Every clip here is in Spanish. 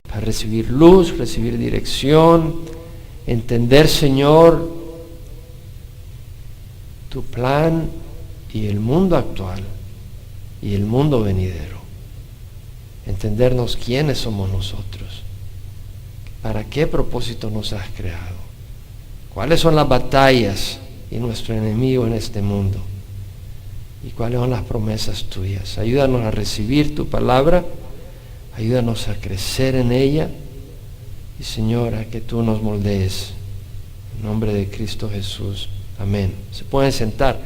para recibir luz, recibir dirección, entender, Señor, tu plan y el mundo actual y el mundo venidero. Entendernos quiénes somos nosotros, para qué propósito nos has creado, cuáles son las batallas y nuestro enemigo en este mundo y cuáles son las promesas tuyas. Ayúdanos a recibir tu palabra, ayúdanos a crecer en ella y, Señor, a que tú nos moldees. En nombre de Cristo Jesús. Amén. Se pueden sentar.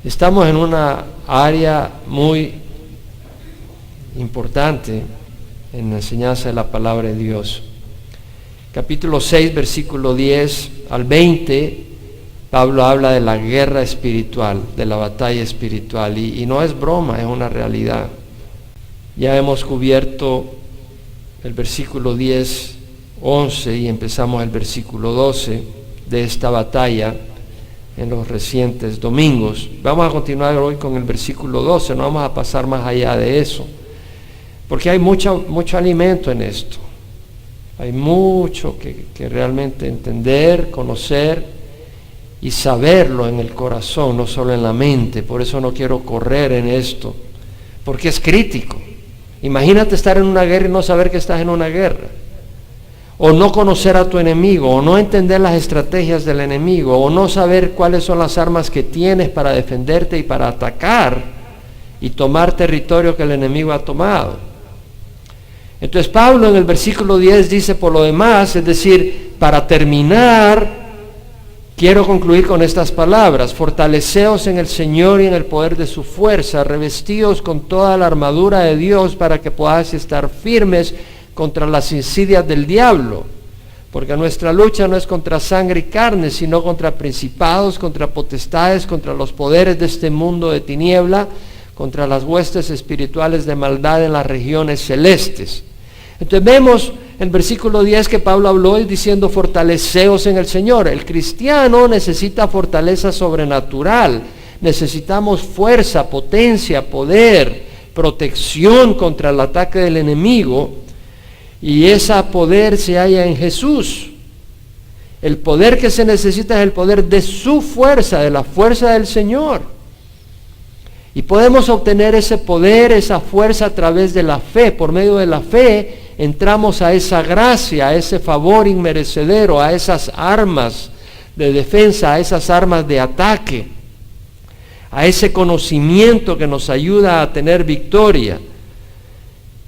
Estamos en una área muy importante en la enseñanza de la palabra de Dios. Capítulo 6, versículo 10 al 20, Pablo habla de la guerra espiritual, de la batalla espiritual, y no es broma, es una realidad. Ya hemos cubierto el versículo 10, 11 y empezamos el versículo 12 de esta batalla en los recientes domingos. Vamos a continuar hoy con el versículo 12, no vamos a pasar más allá de eso, porque hay mucho alimento en esto. Hay mucho que realmente entender, conocer y saberlo en el corazón, no solo en la mente. Por eso no quiero correr en esto, porque es crítico. Imagínate estar en una guerra y no saber que estás en una guerra, o no conocer a tu enemigo, o no entender las estrategias del enemigo, o no saber cuáles son las armas que tienes para defenderte y para atacar y tomar territorio que el enemigo ha tomado. Entonces Pablo en el versículo 10 dice, por lo demás, es decir, para terminar, quiero concluir con estas palabras: fortaleceos en el Señor y en el poder de su fuerza, revestidos con toda la armadura de Dios para que podáis estar firmes contra las insidias del diablo, porque nuestra lucha no es contra sangre y carne, sino contra principados, contra potestades, contra los poderes de este mundo de tiniebla, contra las huestes espirituales de maldad en las regiones celestes. Entonces vemos en el versículo 10 que Pablo habló diciendo fortaleceos en el Señor. El cristiano necesita fortaleza sobrenatural, necesitamos fuerza, potencia, poder, protección contra el ataque del enemigo, y ese poder se halla en Jesús. El poder que se necesita es el poder de su fuerza, de la fuerza del Señor. Y podemos obtener ese poder, esa fuerza a través de la fe. Por medio de la fe entramos a esa gracia, a ese favor inmerecedero, a esas armas de defensa, a esas armas de ataque, a ese conocimiento que nos ayuda a tener victoria.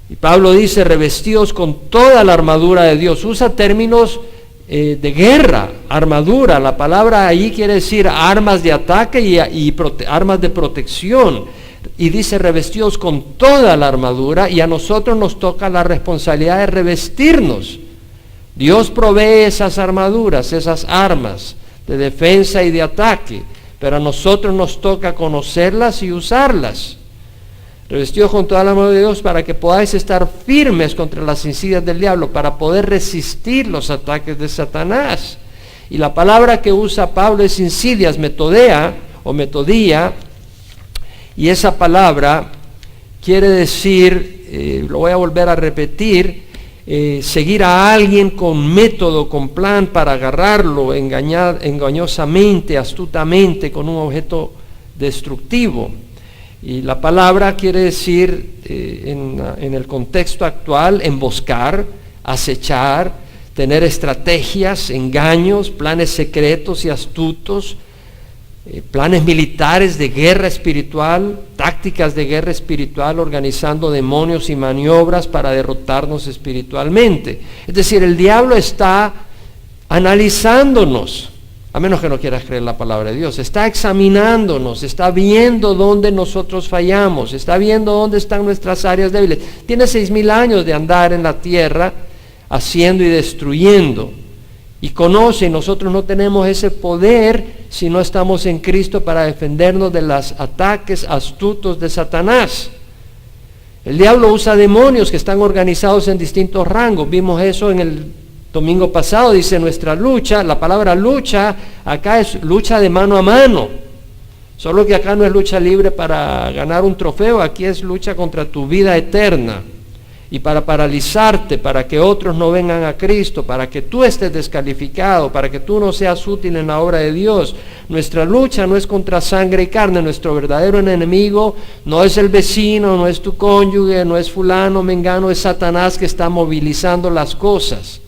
Y Pablo dice, revestidos con toda la armadura de Dios. Usa términos de guerra, armadura. La palabra ahí quiere decir armas de ataque y armas de protección. Y dice revestidos con toda la armadura, y a nosotros nos toca la responsabilidad de revestirnos. Dios provee esas armaduras, esas armas de defensa y de ataque, pero a nosotros nos toca conocerlas y usarlas. Revestidos con toda la armadura de Dios para que podáis estar firmes contra las insidias del diablo, para poder resistir los ataques de Satanás. Y la palabra que usa Pablo es insidias, metodea o metodía, y esa palabra quiere decir, lo voy a volver a repetir, seguir a alguien con método, con plan para agarrarlo, engañosamente, astutamente, con un objeto destructivo. Y la palabra quiere decir, en el contexto actual, emboscar, acechar, tener estrategias, engaños, planes secretos y astutos, planes militares de guerra espiritual, tácticas de guerra espiritual, organizando demonios y maniobras para derrotarnos espiritualmente. Es decir, el diablo está analizándonos, a menos que no quieras creer la palabra de Dios, está examinándonos, está viendo dónde nosotros fallamos, está viendo dónde están nuestras áreas débiles. Tiene 6,000 años de andar en la tierra haciendo y destruyendo, y conoce, y nosotros no tenemos ese poder si no estamos en Cristo para defendernos de los ataques astutos de Satanás. El diablo usa demonios que están organizados en distintos rangos. Vimos eso en el domingo pasado. Dice nuestra lucha, la palabra lucha acá es lucha de mano a mano, solo que acá no es lucha libre para ganar un trofeo, aquí es lucha contra tu vida eterna. y para paralizarte, para que otros no vengan a Cristo, para que tú estés descalificado, para que tú no seas útil en la obra de Dios. Nuestra lucha no es contra sangre y carne, nuestro verdadero enemigo no es el vecino, no es tu cónyuge, no es fulano, mengano, es Satanás que está movilizando las cosas.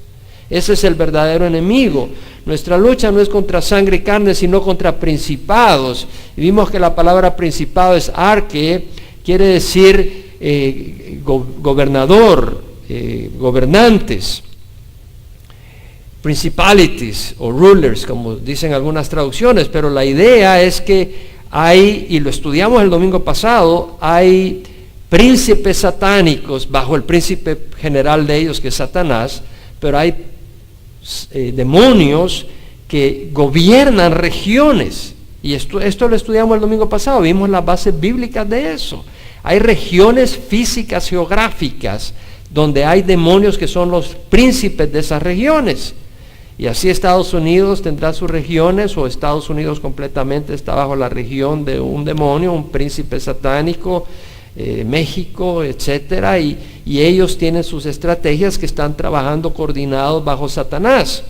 Ese es el verdadero enemigo. Nuestra lucha no es contra sangre y carne, sino contra principados. Y vimos que la palabra principado es arque, quiere decir gobernador, gobernantes, principalities o rulers, como dicen algunas traducciones, pero la idea es que hay, y lo estudiamos el domingo pasado, hay príncipes satánicos bajo el príncipe general de ellos, que es Satanás, pero hay demonios que gobiernan regiones, y esto lo estudiamos el domingo pasado, vimos las bases bíblicas de eso. Hay regiones físicas geográficas donde hay demonios que son los príncipes de esas regiones. Y así Estados Unidos tendrá sus regiones, o Estados Unidos completamente está bajo la región de un demonio, un príncipe satánico, México, etcétera, y ellos tienen sus estrategias que están trabajando coordinados bajo Satanás.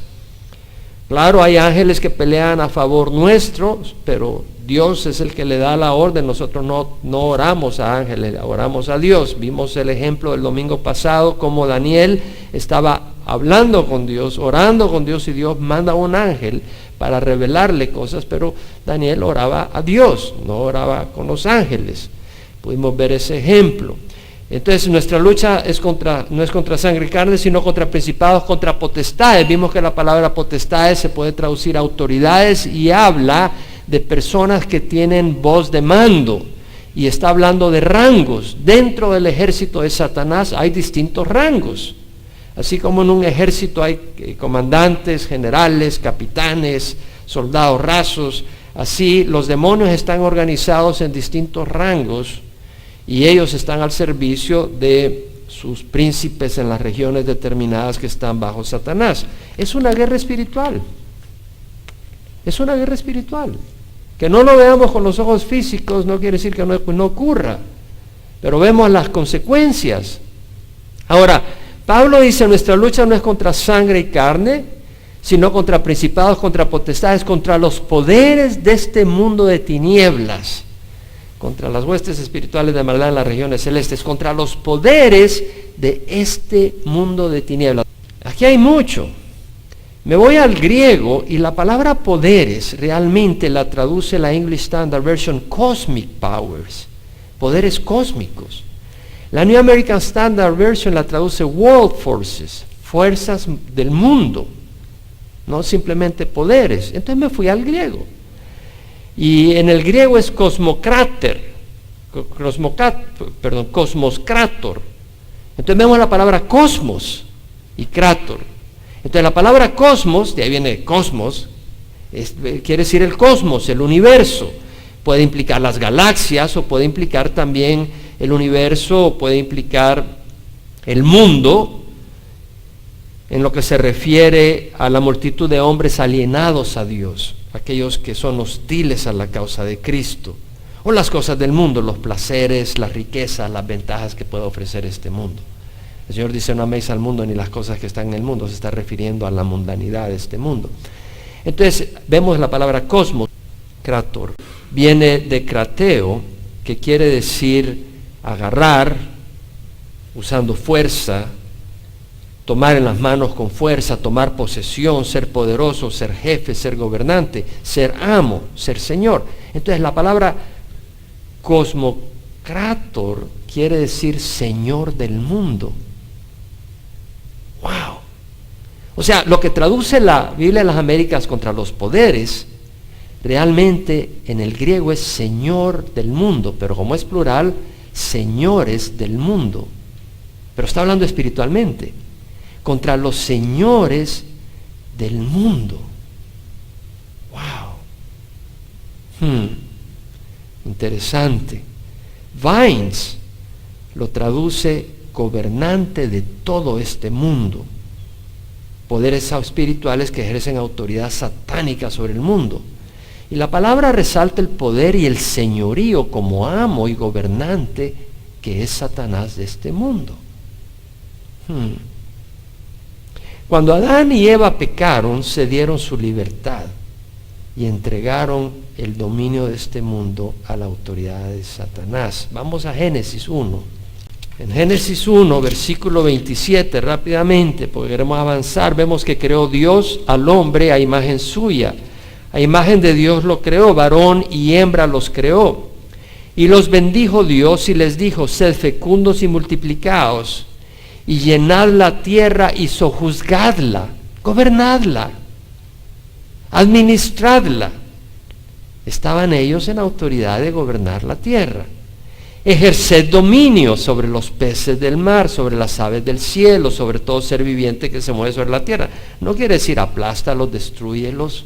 Claro, hay ángeles que pelean a favor nuestro, pero Dios es el que le da la orden. Nosotros no oramos a ángeles, oramos a Dios. Vimos el ejemplo del domingo pasado, como Daniel estaba hablando con Dios, orando con Dios, y Dios manda un ángel para revelarle cosas, pero Daniel oraba a Dios, no oraba con los ángeles. Pudimos ver ese ejemplo. Entonces nuestra lucha no es contra sangre y carne, sino contra principados, contra potestades. Vimos que la palabra potestades se puede traducir a autoridades, y habla de personas que tienen voz de mando, y está hablando de rangos. Dentro del ejército de Satanás hay distintos rangos. Así como en un ejército hay comandantes, generales, capitanes, soldados rasos, así los demonios están organizados en distintos rangos, y ellos están al servicio de sus príncipes en las regiones determinadas que están bajo Satanás. Es una guerra espiritual. Es una guerra espiritual. Que no lo veamos con los ojos físicos no quiere decir que no ocurra, pero vemos las consecuencias. Ahora, Pablo dice, nuestra lucha no es contra sangre y carne, sino contra principados, contra potestades, contra los poderes de este mundo de tinieblas, contra las huestes espirituales de maldad en las regiones celestes, contra los poderes de este mundo de tinieblas. Aquí hay mucho. Me voy al griego, y la palabra poderes realmente la traduce la English Standard Version cosmic powers, poderes cósmicos. La New American Standard Version la traduce world forces, fuerzas del mundo, no simplemente poderes. Entonces me fui al griego. Y en el griego es cosmoscrator. Entonces vemos la palabra cosmos y crator. Entonces la palabra cosmos, de ahí viene cosmos, quiere decir el cosmos, el universo. Puede implicar las galaxias, o puede implicar también el universo, o puede implicar el mundo, en lo que se refiere a la multitud de hombres alienados a Dios, aquellos que son hostiles a la causa de Cristo, o las cosas del mundo, los placeres, las riquezas, las ventajas que puede ofrecer este mundo. El Señor dice, no améis al mundo ni las cosas que están en el mundo. Se está refiriendo a la mundanidad de este mundo. Entonces vemos la palabra cosmos, krator, viene de krateo, que quiere decir agarrar usando fuerza, tomar en las manos con fuerza, tomar posesión, ser poderoso, ser jefe, ser gobernante, ser amo, ser señor. Entonces la palabra cosmocrator quiere decir señor del mundo. ¡Wow! O sea, lo que traduce la Biblia de las Américas contra los poderes, realmente en el griego es señor del mundo, pero como es plural, señores del mundo. Pero está hablando espiritualmente, contra los señores del mundo. ¡Wow! Interesante. Vines lo traduce gobernante de todo este mundo, poderes espirituales que ejercen autoridad satánica sobre el mundo. Y la palabra resalta el poder y el señorío como amo y gobernante que es Satanás de este mundo. Cuando Adán y Eva pecaron, cedieron su libertad y entregaron el dominio de este mundo a la autoridad de Satanás. Vamos a Génesis 1. En Génesis 1, versículo 27, rápidamente, porque queremos avanzar, vemos que creó Dios al hombre a imagen suya. A imagen de Dios lo creó, varón y hembra los creó. Y los bendijo Dios y les dijo: sed fecundos y multiplicaos, y llenad la tierra y sojuzgadla, gobernadla, administradla. Estaban ellos en autoridad de gobernar la tierra. Ejerced dominio sobre los peces del mar, sobre las aves del cielo, sobre todo ser viviente que se mueve sobre la tierra. No quiere decir aplástalos, destrúyelos,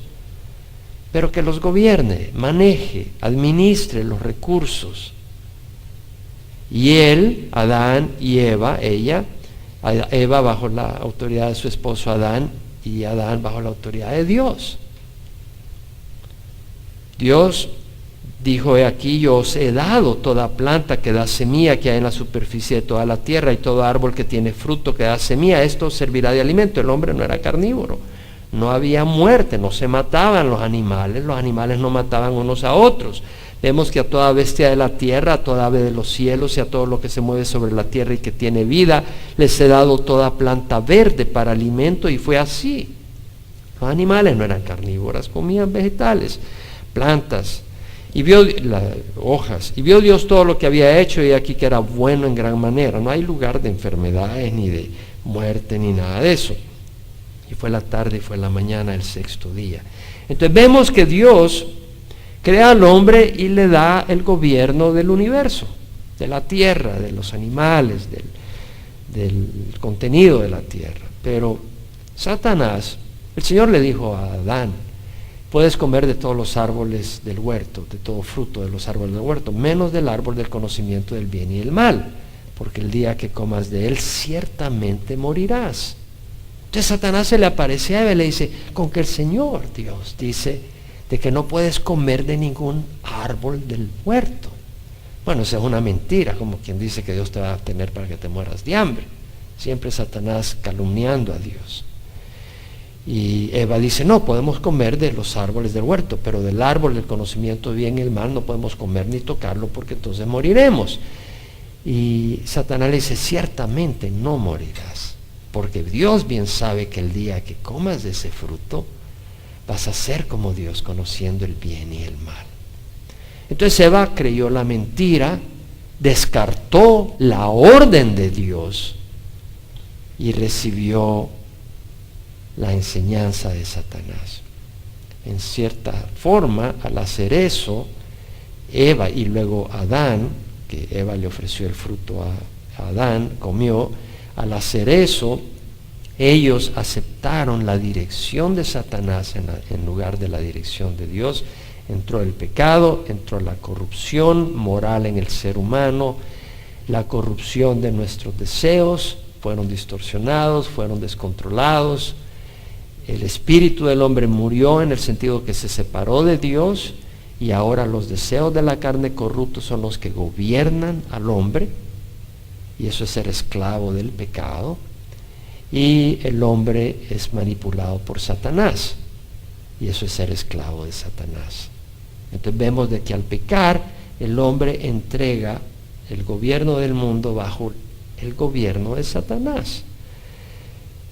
pero que los gobierne, maneje, administre los recursos. Y él, Adán y Eva, Eva bajo la autoridad de su esposo Adán, y Adán bajo la autoridad de Dios. Dios dijo: he aquí, yo os he dado toda planta que da semilla que hay en la superficie de toda la tierra, y todo árbol que tiene fruto que da semilla, esto servirá de alimento. El hombre no era carnívoro, no había muerte, no se mataban los animales no mataban unos a otros. Vemos que a toda bestia de la tierra, a toda ave de los cielos y a todo lo que se mueve sobre la tierra y que tiene vida, les he dado toda planta verde para alimento, y fue así. Los animales no eran carnívoros, comían vegetales, plantas, y vio las hojas, y vio Dios todo lo que había hecho, y aquí que era bueno en gran manera. No hay lugar de enfermedades, ni de muerte, ni nada de eso. Y fue la tarde y fue la mañana, el sexto día. Entonces vemos que Dios crea al hombre y le da el gobierno del universo, de la tierra, de los animales, del contenido de la tierra. Pero Satanás, el Señor le dijo a Adán: puedes comer de todos los árboles del huerto, de todo fruto de los árboles del huerto, menos del árbol del conocimiento del bien y del mal, porque el día que comas de él ciertamente morirás. Entonces Satanás se le aparece a Eva y le dice: con que el Señor Dios dice de que no puedes comer de ningún árbol del huerto. Bueno, esa es una mentira, como quien dice que Dios te va a tener para que te mueras de hambre. Siempre Satanás calumniando a Dios. Y Eva dice: no, podemos comer de los árboles del huerto, pero del árbol del conocimiento del bien y el mal no podemos comer ni tocarlo, porque entonces moriremos. Y Satanás le dice: ciertamente no morirás, porque Dios bien sabe que el día que comas de ese fruto vas a ser como Dios, conociendo el bien y el mal. Entonces Eva creyó la mentira, descartó la orden de Dios y recibió la enseñanza de Satanás. En cierta forma, al hacer eso, Eva y luego Adán, que Eva le ofreció el fruto a Adán, comió, al hacer eso, ellos aceptaron la dirección de Satanás en lugar de la dirección de Dios. Entró el pecado, entró la corrupción moral en el ser humano, la corrupción de nuestros deseos, fueron distorsionados, fueron descontrolados. El espíritu del hombre murió en el sentido que se separó de Dios, y ahora los deseos de la carne corruptos son los que gobiernan al hombre, y eso es ser esclavo del pecado. Y el hombre es manipulado por Satanás, y eso es ser esclavo de Satanás. Entonces vemos de que al pecar, el hombre entrega el gobierno del mundo bajo el gobierno de Satanás.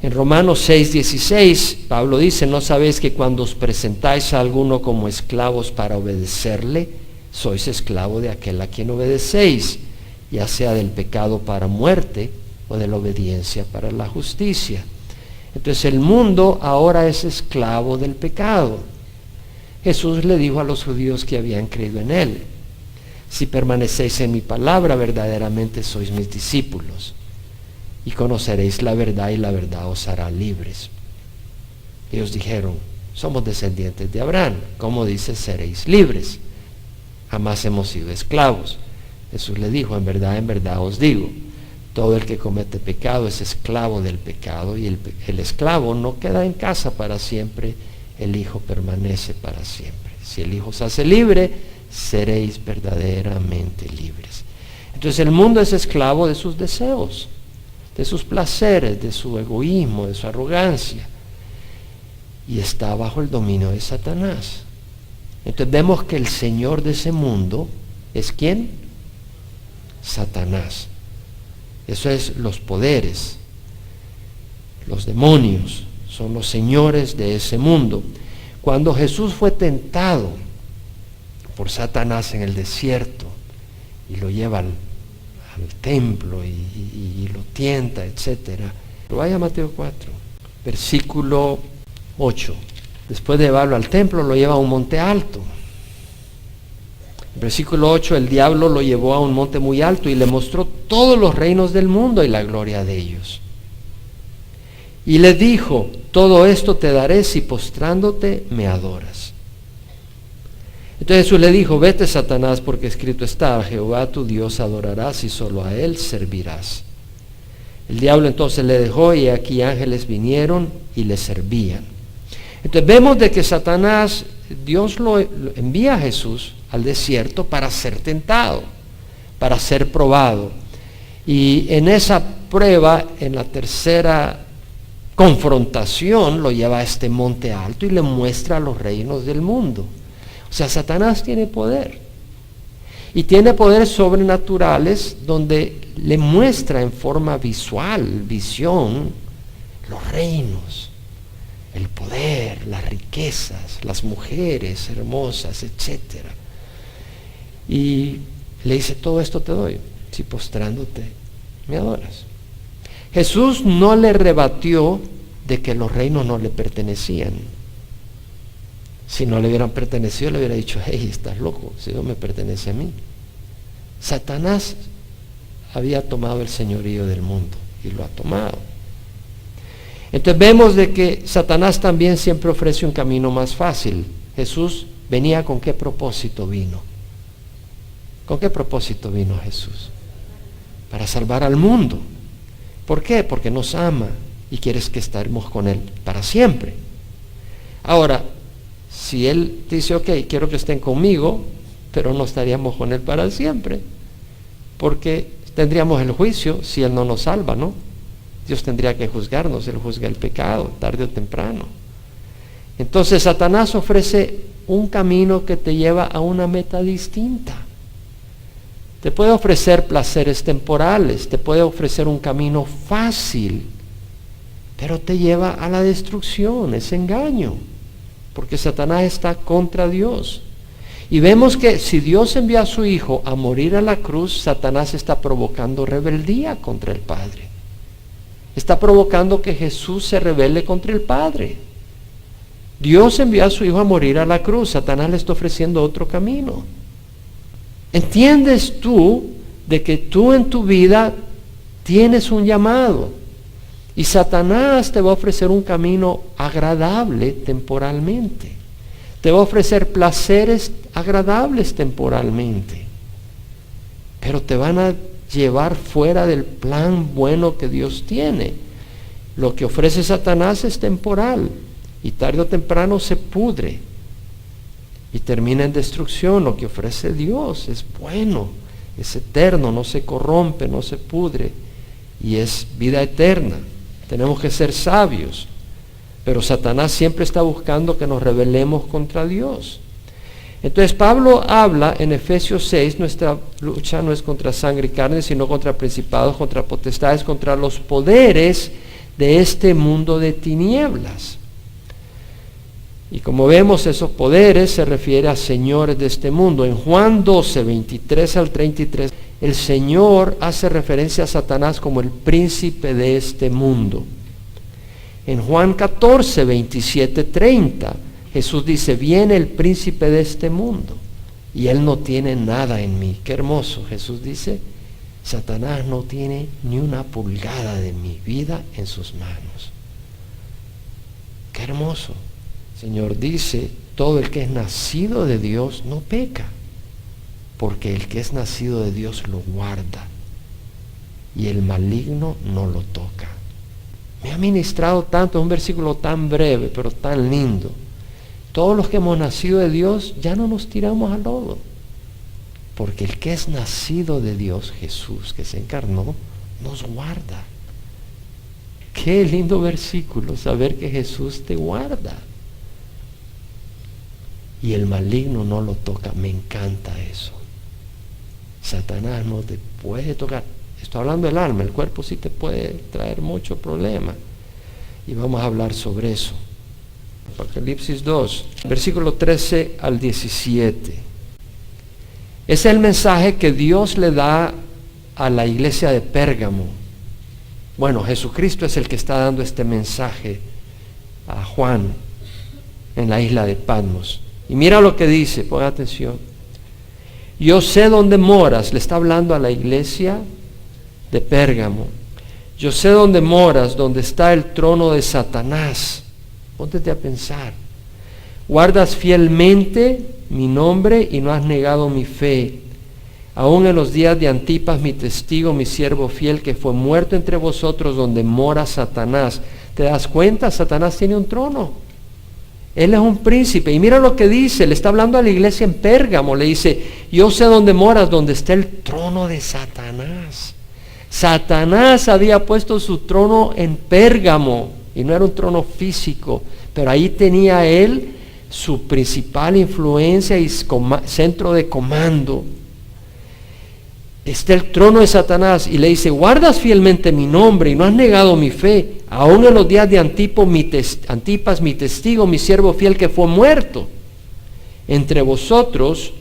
En Romanos 6:16, Pablo dice: ¿no sabéis que cuando os presentáis a alguno como esclavos para obedecerle, sois esclavo de aquel a quien obedecéis, ya sea del pecado para muerte o de la obediencia para la justicia? Entonces el mundo ahora es esclavo del pecado. Jesús le dijo a los judíos que habían creído en él: si permanecéis en mi palabra, verdaderamente sois mis discípulos, y conoceréis la verdad, y la verdad os hará libres. Ellos dijeron: somos descendientes de Abraham, ¿cómo dice seréis libres? Jamás hemos sido esclavos. Jesús le dijo: en verdad os digo, todo el que comete pecado es esclavo del pecado, y el esclavo no queda en casa para siempre, el Hijo permanece para siempre. Si el Hijo os hace libre, seréis verdaderamente libres. Entonces el mundo es esclavo de sus deseos. de sus placeres, de su egoísmo, de su arrogancia. Y está bajo el dominio de Satanás. Entonces vemos que el señor de ese mundo es ¿quién? Satanás. Eso es los poderes. Los demonios son los señores de ese mundo. Cuando Jesús fue tentado por Satanás en el desierto y lo lleva al templo y lo tienta, etcétera. Pero vaya a Mateo 4, versículo 8. Después de llevarlo al templo, lo lleva a un monte alto. En versículo 8, el diablo lo llevó a un monte muy alto y le mostró todos los reinos del mundo y la gloria de ellos. Y le dijo, todo esto te daré si postrándote me adoras. Entonces Jesús le dijo, vete Satanás, porque escrito está, a Jehová tu Dios adorarás y solo a él servirás. El diablo entonces le dejó y aquí ángeles vinieron y le servían. Entonces vemos de que Satanás, Dios lo envía a Jesús al desierto para ser tentado, para ser probado. Y en esa prueba, en la tercera confrontación, lo lleva a este monte alto y le muestra los reinos del mundo. O sea, Satanás tiene poder. Y tiene poderes sobrenaturales donde le muestra en forma visual, visión, los reinos, el poder, las riquezas, las mujeres hermosas, etc. Y le dice, todo esto te doy, si postrándote me adoras. Jesús no le rebatió de que los reinos no le pertenecían. Si no le hubieran pertenecido, le hubiera dicho, hey, estás loco, si no me pertenece a mí. Satanás había tomado el señorío del mundo y lo ha tomado. Entonces vemos de que Satanás también siempre ofrece un camino más fácil. Jesús venía ¿con qué propósito vino? ¿Con qué propósito vino Jesús? Para salvar al mundo. ¿Por qué? Porque nos ama y quiere que estemos con Él para siempre. Ahora, si Él dice, ok, quiero que estén conmigo, pero no estaríamos con Él para siempre, porque tendríamos el juicio si Él no nos salva, ¿no? Dios tendría que juzgarnos, Él juzga el pecado, tarde o temprano. Entonces Satanás ofrece un camino que te lleva a una meta distinta. Te puede ofrecer placeres temporales, te puede ofrecer un camino fácil, pero te lleva a la destrucción, es engaño, porque Satanás está contra Dios. Y vemos que si Dios envía a su Hijo a morir a la cruz, Satanás está provocando rebeldía contra el Padre. Está provocando que Jesús se rebele contra el Padre. Dios envió a su Hijo a morir a la cruz, Satanás le está ofreciendo otro camino. ¿Entiendes tú de que tú en tu vida tienes un llamado? Y Satanás te va a ofrecer un camino agradable temporalmente. Te va a ofrecer placeres agradables temporalmente. Pero te van a llevar fuera del plan bueno que Dios tiene. Lo que ofrece Satanás es temporal y tarde o temprano se pudre y termina en destrucción. Lo que ofrece Dios es bueno, es eterno, no se corrompe, no se pudre y es vida eterna. Tenemos que ser sabios, pero Satanás siempre está buscando que nos rebelemos contra Dios. Entonces Pablo habla en Efesios 6, nuestra lucha no es contra sangre y carne, sino contra principados, contra potestades, contra los poderes de este mundo de tinieblas. Y como vemos, esos poderes se refiere a señores de este mundo. En Juan 12, 23 al 33, el Señor hace referencia a Satanás como el príncipe de este mundo. En Juan 14, 27, 30, Jesús dice, viene el príncipe de este mundo y él no tiene nada en mí. Qué hermoso. Jesús dice, Satanás no tiene ni una pulgada de mi vida en sus manos. Qué hermoso. El Señor dice, todo el que es nacido de Dios no peca, porque el que es nacido de Dios lo guarda y el maligno no lo toca. Me ha ministrado tanto, es un versículo tan breve pero tan lindo. Todos los que hemos nacido de Dios ya no nos tiramos al lodo, porque el que es nacido de Dios, Jesús, que se encarnó, nos guarda, Qué lindo versículo, saber que Jesús te guarda. Y el maligno no lo toca. Me encanta eso. Satanás no te puede tocar. Estoy hablando del alma, el cuerpo sí te puede traer mucho problema. Y vamos a hablar sobre eso. Apocalipsis 2, versículo 13 al 17. Es el mensaje que Dios le da a la iglesia de Pérgamo. Bueno, Jesucristo es el que está dando este mensaje a Juan en la isla de Patmos. Y mira lo que dice, pon atención. Yo sé dónde moras, le está hablando a la iglesia de Pérgamo. Yo sé dónde moras, donde está el trono de Satanás. Póntete a pensar. Guardas fielmente mi nombre y no has negado mi fe. Aún en los días de Antipas, mi testigo, mi siervo fiel, que fue muerto entre vosotros, donde mora Satanás. ¿Te das cuenta? Satanás tiene un trono. Él es un príncipe. Y mira lo que dice. Le está hablando a la iglesia en Pérgamo. Le dice, yo sé dónde moras, donde está el trono de Satanás. Satanás había puesto su trono en Pérgamo. Y no era un trono físico. Pero ahí tenía él su principal influencia y centro de comando. Está el trono de Satanás y le dice, guardas fielmente mi nombre y no has negado mi fe, aún en los días de Antipas, mi testigo, mi siervo fiel, que fue muerto entre vosotros,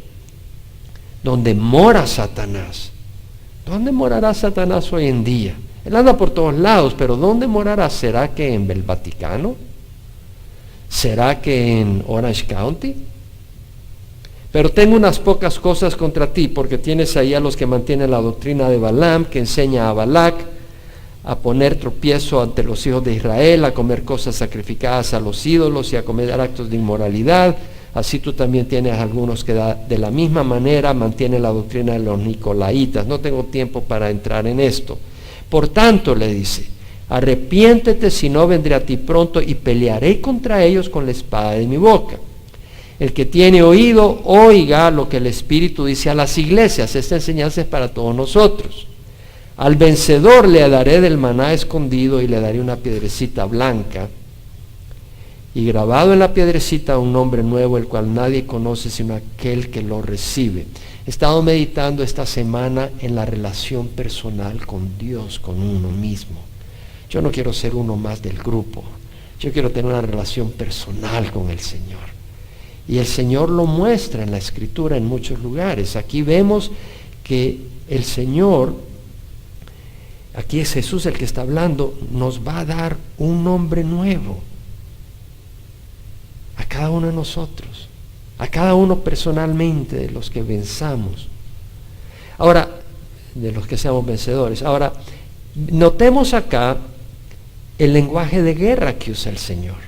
donde mora Satanás. ¿Dónde morará Satanás hoy en día? Él anda por todos lados, pero ¿dónde morará? ¿Será que en el Vaticano? ¿Será que en Orange County? Pero tengo unas pocas cosas contra ti, porque tienes ahí a los que mantienen la doctrina de Balaam, que enseña a Balac a poner tropiezo ante los hijos de Israel, a comer cosas sacrificadas a los ídolos y a cometer actos de inmoralidad. Así tú también tienes algunos que de la misma manera mantienen la doctrina de los nicolaitas. No tengo tiempo para entrar en esto. Por tanto, le dice, arrepiéntete, si no vendré a ti pronto y pelearé contra ellos con la espada de mi boca. El que tiene oído, oiga lo que el Espíritu dice a las iglesias. Esta enseñanza es para todos nosotros. Al vencedor le daré del maná escondido y le daré una piedrecita blanca. Y grabado en la piedrecita un nombre nuevo, el cual nadie conoce sino aquel que lo recibe. He estado meditando esta semana en la relación personal con Dios, con uno mismo. Yo no quiero ser uno más del grupo. Yo quiero tener una relación personal con el Señor. Y el Señor lo muestra en la Escritura en muchos lugares. Aquí vemos que el Señor, aquí es Jesús el que está hablando, nos va a dar un nombre nuevo a cada uno de nosotros, a cada uno personalmente de los que venzamos. Ahora, de los que seamos vencedores. Ahora, notemos acá el lenguaje de guerra que usa el Señor.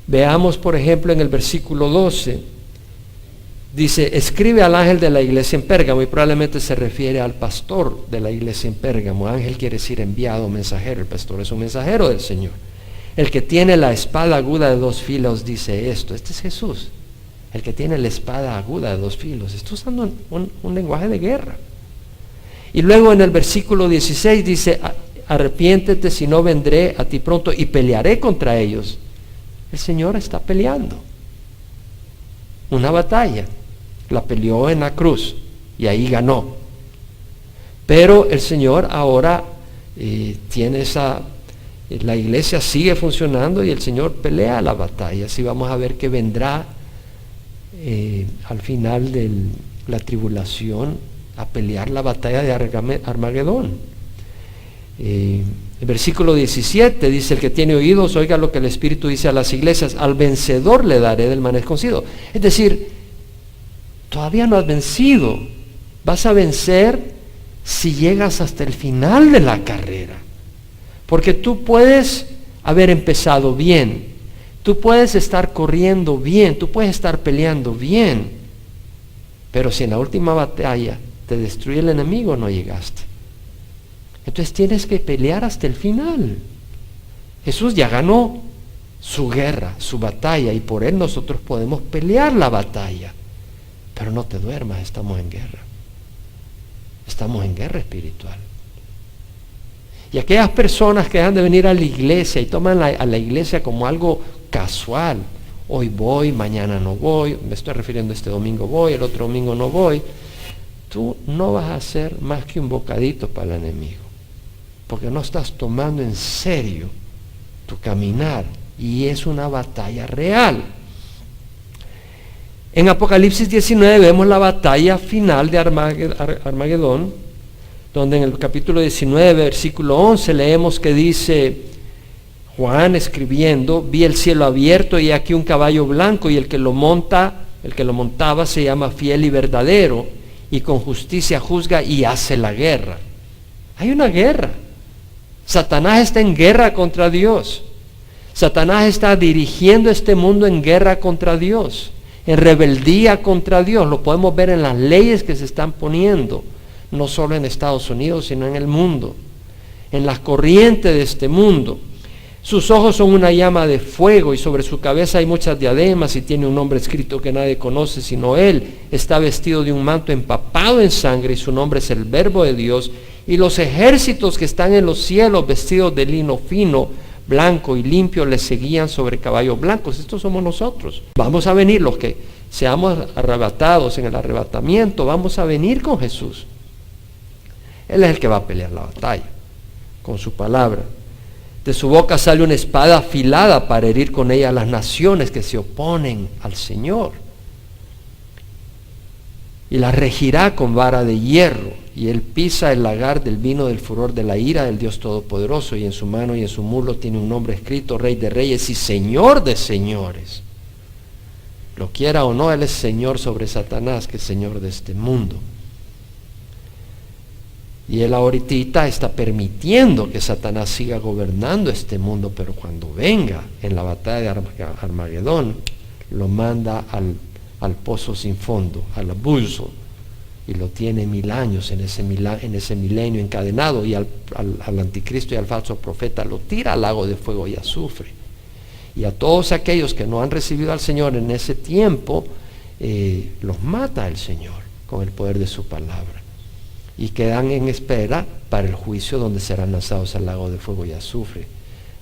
Veamos, por ejemplo, en el versículo 12, dice, escribe al ángel de la iglesia en Pérgamo, y probablemente se refiere al pastor de la iglesia en Pérgamo. Ángel quiere decir enviado, mensajero. El pastor es un mensajero del Señor. El que tiene la espada aguda de dos filos dice esto. Este es Jesús, el que tiene la espada aguda de dos filos. Está usando un lenguaje de guerra. Y luego en el versículo 16 dice, arrepiéntete, si no vendré a ti pronto y pelearé contra ellos. El Señor está peleando una batalla. La peleó en la cruz y ahí ganó. Pero el Señor ahora tiene la iglesia sigue funcionando y el Señor pelea la batalla. Así vamos a ver que vendrá al final de la tribulación a pelear la batalla de Armagedón. El versículo 17 dice, el que tiene oídos, oiga lo que el Espíritu dice a las iglesias, al vencedor le daré del maná escondido. Es decir, todavía no has vencido, vas a vencer si llegas hasta el final de la carrera. Porque tú puedes haber empezado bien, tú puedes estar corriendo bien, tú puedes estar peleando bien, pero si en la última batalla te destruye el enemigo, no llegaste. Entonces tienes que pelear hasta el final. Jesús ya ganó su guerra, su batalla, y por él nosotros podemos pelear la batalla. Pero no te duermas, estamos en guerra. Estamos en guerra espiritual. Y aquellas personas que dejan de venir a la iglesia y toman a la iglesia como algo casual, hoy voy, mañana no voy, me estoy refiriendo a este domingo voy, el otro domingo no voy, tú no vas a ser más que un bocadito para el enemigo, porque no estás tomando en serio tu caminar, y es una batalla real. En Apocalipsis 19 vemos la batalla final de Armagedón, donde en el capítulo 19, versículo 11, leemos que dice Juan escribiendo: vi el cielo abierto y aquí un caballo blanco, y el que lo montaba se llama Fiel y Verdadero, y con justicia juzga y hace la guerra. Hay una guerra. Satanás está en guerra contra Dios. Satanás está dirigiendo este mundo en guerra contra Dios, en rebeldía contra Dios. Lo podemos ver en las leyes que se están poniendo, no solo en Estados Unidos, sino en el mundo, en las corrientes de este mundo. Sus ojos son una llama de fuego, y sobre su cabeza hay muchas diademas, y tiene un nombre escrito que nadie conoce sino él. Está vestido de un manto empapado en sangre, y su nombre es el Verbo de Dios. Y los ejércitos que están en los cielos, vestidos de lino fino, blanco y limpio, le seguían sobre caballos blancos. Estos somos nosotros. Vamos a venir, los que seamos arrebatados en el arrebatamiento, vamos a venir con Jesús. Él es el que va a pelear la batalla con su palabra. De su boca sale una espada afilada para herir con ella a las naciones que se oponen al Señor, y la regirá con vara de hierro. Y él pisa el lagar del vino del furor de la ira del Dios Todopoderoso, y en su mano y en su muslo tiene un nombre escrito: Rey de Reyes y Señor de Señores. Lo quiera o no, él es Señor sobre Satanás, que es Señor de este mundo. Y él ahorita está permitiendo que Satanás siga gobernando este mundo, pero cuando venga en la batalla de Armagedón, lo manda al pozo sin fondo, al abuso, y lo tiene 1000 años en ese milenio encadenado, y al anticristo y al falso profeta lo tira al lago de fuego y azufre. Y a todos aquellos que no han recibido al Señor en ese tiempo, los mata el Señor con el poder de su palabra, y quedan en espera para el juicio, donde serán lanzados al lago de fuego y azufre.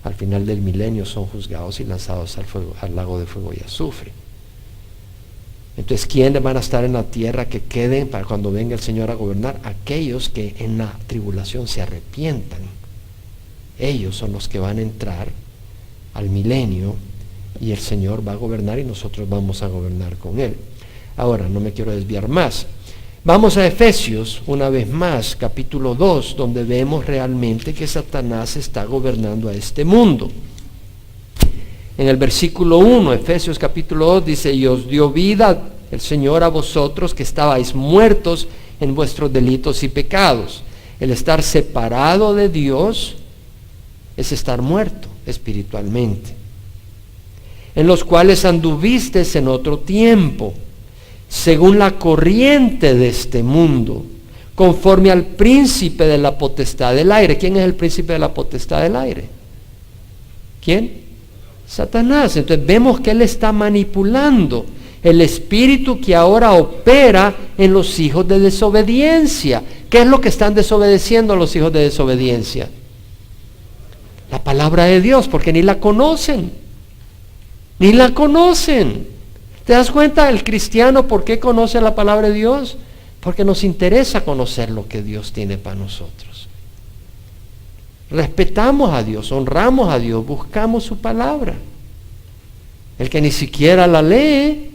Al final del milenio son juzgados y lanzados al lago de fuego y azufre. Entonces, ¿quiénes van a estar en la tierra que queden para cuando venga el Señor a gobernar? Aquellos que en la tribulación se arrepientan. Ellos son los que van a entrar al milenio, y el Señor va a gobernar y nosotros vamos a gobernar con Él. Ahora, no me quiero desviar más. Vamos a Efesios, una vez más, capítulo 2, donde vemos realmente que Satanás está gobernando a este mundo. En el versículo 1, Efesios capítulo 2, dice: y os dio vida el Señor a vosotros, que estabais muertos en vuestros delitos y pecados. El estar separado de Dios es estar muerto espiritualmente, en los cuales anduvisteis en otro tiempo, según la corriente de este mundo, conforme al príncipe de la potestad del aire. ¿Quién es el príncipe de la potestad del aire? ¿Quién? Satanás. Entonces vemos que él está manipulando el espíritu que ahora opera en los hijos de desobediencia. ¿Qué es lo que están desobedeciendo los hijos de desobediencia? La palabra de Dios, porque ni la conocen. Ni la conocen. ¿Te das cuenta el cristiano por qué conoce la palabra de Dios? Porque nos interesa conocer lo que Dios tiene para nosotros. Respetamos a Dios, honramos a Dios, buscamos su palabra. El que ni siquiera la lee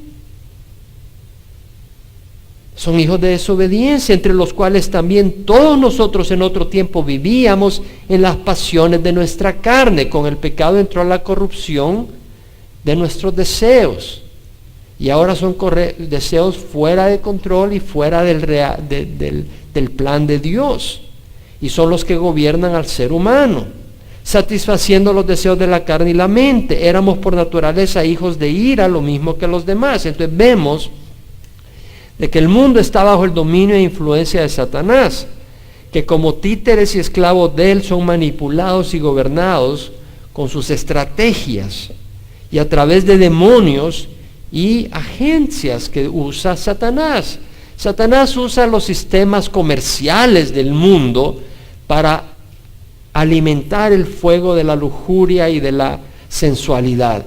son hijos de desobediencia, entre los cuales también todos nosotros en otro tiempo vivíamos en las pasiones de nuestra carne. Con el pecado entró la corrupción de nuestros deseos, y ahora son deseos fuera de control y fuera del plan de Dios, y son los que gobiernan al ser humano, satisfaciendo los deseos de la carne y la mente. Éramos por naturaleza hijos de ira, lo mismo que los demás. Entonces vemos de que el mundo está bajo el dominio e influencia de Satanás, que como títeres y esclavos de él son manipulados y gobernados con sus estrategias, y a través de demonios y agencias que usa Satanás. Satanás usa los sistemas comerciales del mundo para alimentar el fuego de la lujuria y de la sensualidad,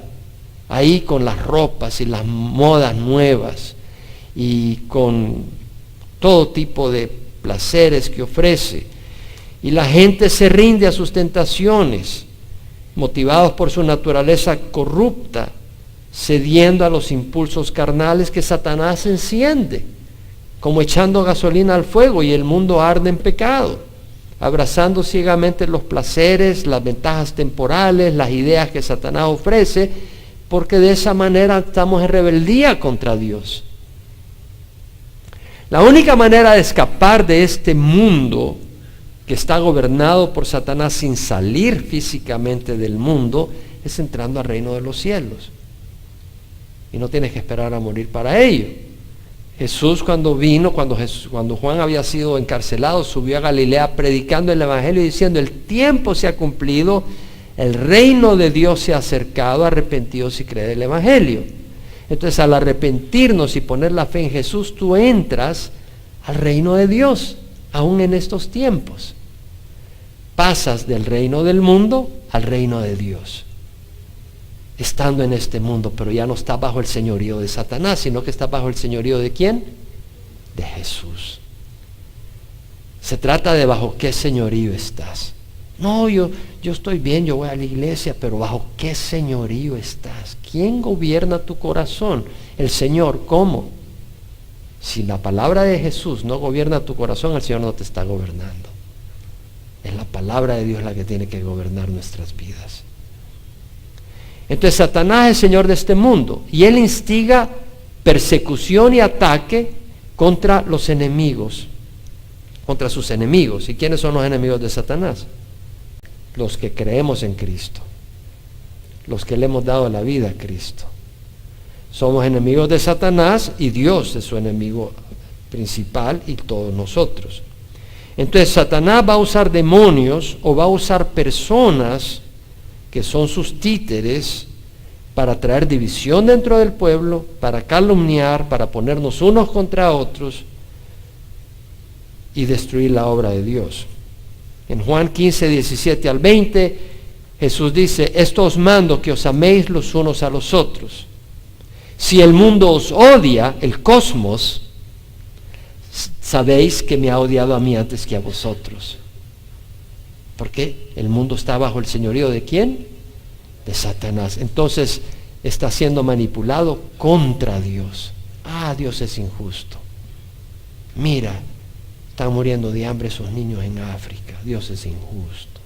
ahí con las ropas y las modas nuevas y con todo tipo de placeres que ofrece. Y la gente se rinde a sus tentaciones, motivados por su naturaleza corrupta, cediendo a los impulsos carnales que Satanás enciende, como echando gasolina al fuego, y el mundo arde en pecado, abrazando ciegamente los placeres, las ventajas temporales, las ideas que Satanás ofrece, porque de esa manera estamos en rebeldía contra Dios. La única manera de escapar de este mundo que está gobernado por Satanás sin salir físicamente del mundo es entrando al reino de los cielos. Y no tienes que esperar a morir para ello. Jesús cuando vino, cuando Juan había sido encarcelado, subió a Galilea predicando el Evangelio y diciendo: el tiempo se ha cumplido, el reino de Dios se ha acercado, arrepentidos y creed el Evangelio. Entonces, al arrepentirnos y poner la fe en Jesús, tú entras al reino de Dios, aún en estos tiempos. Pasas del reino del mundo al reino de Dios, estando en este mundo, pero ya no está bajo el señorío de Satanás, sino que está bajo el señorío ¿de quién? De Jesús. Se trata de bajo qué señorío estás. No, yo estoy bien, yo voy a la iglesia, pero bajo qué señorío estás. ¿Quién gobierna tu corazón? El Señor. ¿Cómo? Si la palabra de Jesús no gobierna tu corazón, el Señor no te está gobernando. Es la palabra de Dios la que tiene que gobernar nuestras vidas. Entonces Satanás es señor de este mundo y él instiga persecución y ataque contra los enemigos, contra sus enemigos. ¿Y quiénes son los enemigos de Satanás? Los que creemos en Cristo, los que le hemos dado la vida a Cristo. Somos enemigos de Satanás y Dios es su enemigo principal y todos nosotros. Entonces Satanás va a usar demonios o va a usar personas que son sus títeres para traer división dentro del pueblo, para calumniar, para ponernos unos contra otros y destruir la obra de Dios. En Juan 15, 17 al 20, Jesús dice: esto os mando, que os améis los unos a los otros. Si el mundo os odia, el cosmos, sabéis que me ha odiado a mí antes que a vosotros. Porque el mundo está bajo el señorío ¿de quién? De Satanás. Entonces está siendo manipulado contra Dios. Dios es injusto. Mira, están muriendo de hambre esos niños en África. Dios es injusto.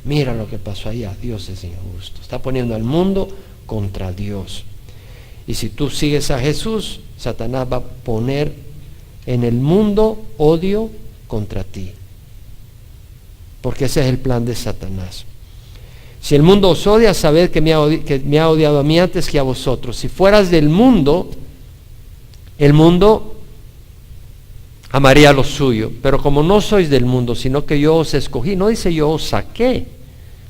Mira lo que pasó allá. Dios es injusto. Está poniendo al mundo contra Dios. Y si tú sigues a Jesús, Satanás va a poner en el mundo odio contra ti. Porque ese es el plan de Satanás. Si el mundo os odia, sabed que me ha odiado a mí antes que a vosotros. Si fueras del mundo, el mundo amaría lo suyo. Pero como no sois del mundo, sino que yo os escogí, no dice yo os saqué.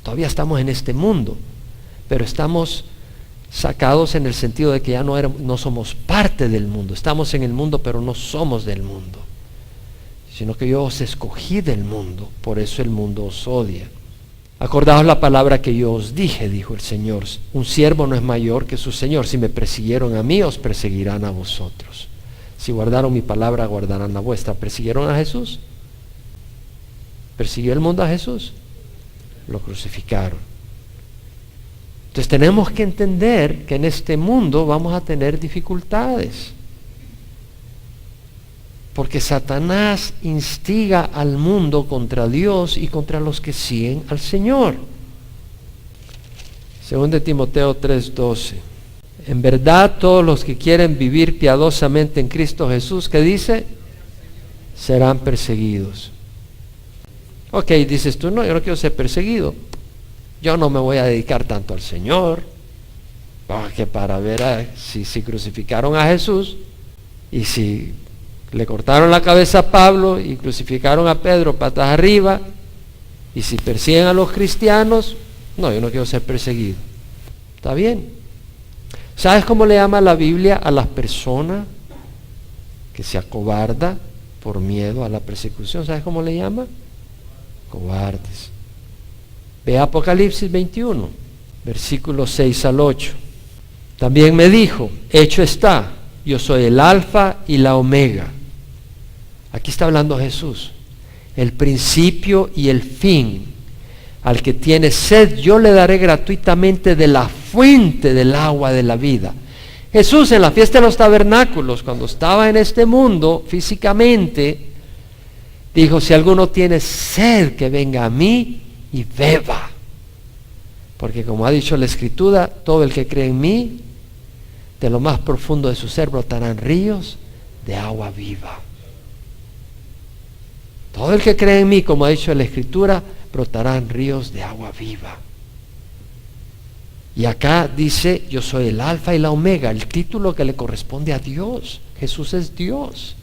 Todavía estamos en este mundo, pero estamos sacados en el sentido de que ya no somos parte del mundo. Estamos en el mundo, pero no somos del mundo, sino que yo os escogí del mundo, por eso el mundo os odia. Acordaos la palabra que yo os dije, dijo el Señor: un siervo no es mayor que su Señor. Si me persiguieron a mí, os perseguirán a vosotros. Si guardaron mi palabra, guardarán la vuestra. ¿Persiguieron a Jesús? ¿Persiguió el mundo a Jesús? Lo crucificaron. Entonces tenemos que entender que en este mundo vamos a tener dificultades, porque Satanás instiga al mundo contra Dios y contra los que siguen al Señor. Según de Timoteo 3:12. En verdad todos los que quieren vivir piadosamente en Cristo Jesús, ¿qué dice? Serán perseguidos. Ok, dices tú: no, yo no quiero ser perseguido. Yo no me voy a dedicar tanto al Señor, que para ver si crucificaron a Jesús, y si le cortaron la cabeza a Pablo y crucificaron a Pedro patas arriba, y si persiguen a los cristianos, no, yo no quiero ser perseguido. Está bien. ¿Sabes cómo le llama la Biblia a las personas que se acobarda por miedo a la persecución? ¿Sabes cómo le llama? Cobardes. Ve Apocalipsis 21, versículos 6 al 8. También me dijo, hecho está, yo soy el alfa y la omega. Aquí está hablando Jesús. El principio y el fin. Al que tiene sed, yo le daré gratuitamente de la fuente del agua de la vida. Jesús en la fiesta de los tabernáculos, cuando estaba en este mundo físicamente, dijo, si alguno tiene sed, que venga a mí y beba. Porque como ha dicho la Escritura, todo el que cree en mí, de lo más profundo de su ser brotarán ríos de agua viva. Todo el que cree en mí, como ha dicho la Escritura, brotarán ríos de agua viva. Y acá dice, yo soy el alfa y la omega, el título que le corresponde a Dios. Jesús es Dios.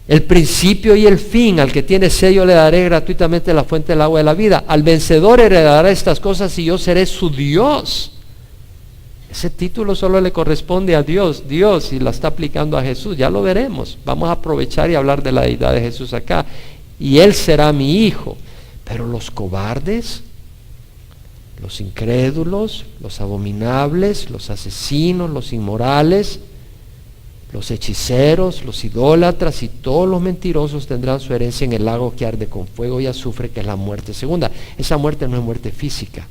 El principio y el fin, al que tiene sed yo le daré gratuitamente la fuente del agua de la vida. Al vencedor heredará estas cosas y yo seré su Dios. Ese título solo le corresponde a Dios. Dios, y la está aplicando a Jesús, ya lo veremos. Vamos a aprovechar y hablar de la deidad de Jesús acá. Y Él será mi hijo. Pero los cobardes, los incrédulos, los abominables, los asesinos, los inmorales, los hechiceros, los idólatras y todos los mentirosos tendrán su herencia en el lago que arde con fuego y azufre, que es la muerte segunda. Esa muerte no es muerte física,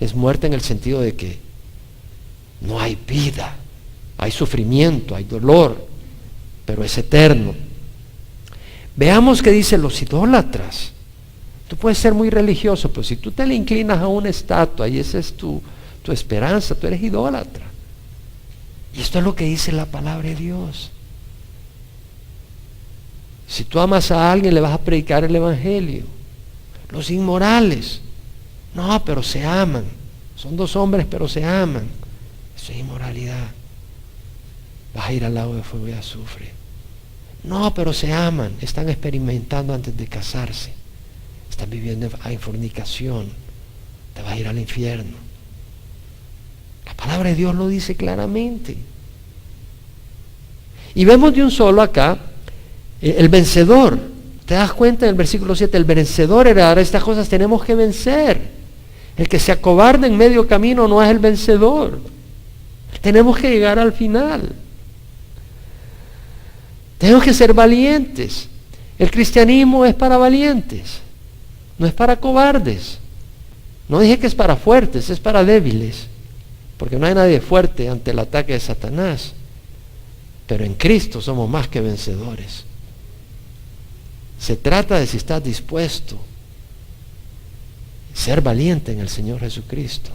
es muerte en el sentido de que no hay vida, hay sufrimiento, hay dolor, pero es eterno. Veamos qué dicen los idólatras. Tú puedes ser muy religioso, pero si tú te le inclinas a una estatua y esa es tu esperanza, tú eres idólatra. Y esto es lo que dice la palabra de Dios. Si tú amas a alguien, le vas a predicar el evangelio. Los inmorales, no, pero se aman. Son dos hombres, pero se aman. Eso es inmoralidad. Vas a ir al lago de fuego y azufre. No, pero se aman. Están experimentando antes de casarse. Están viviendo en fornicación. Te vas a ir al infierno. La palabra de Dios lo dice claramente. Y vemos de un solo acá, el vencedor. ¿Te das cuenta en el versículo 7? El vencedor heredará estas cosas, tenemos que vencer. El que se acobarda en medio camino no es el vencedor. Tenemos que llegar al final. Tenemos que ser valientes. El cristianismo es para valientes, no es para cobardes. No dije que es para fuertes, es para débiles. Porque no hay nadie fuerte ante el ataque de Satanás. Pero en Cristo somos más que vencedores. Se trata de si estás dispuesto a ser valiente en el Señor Jesucristo.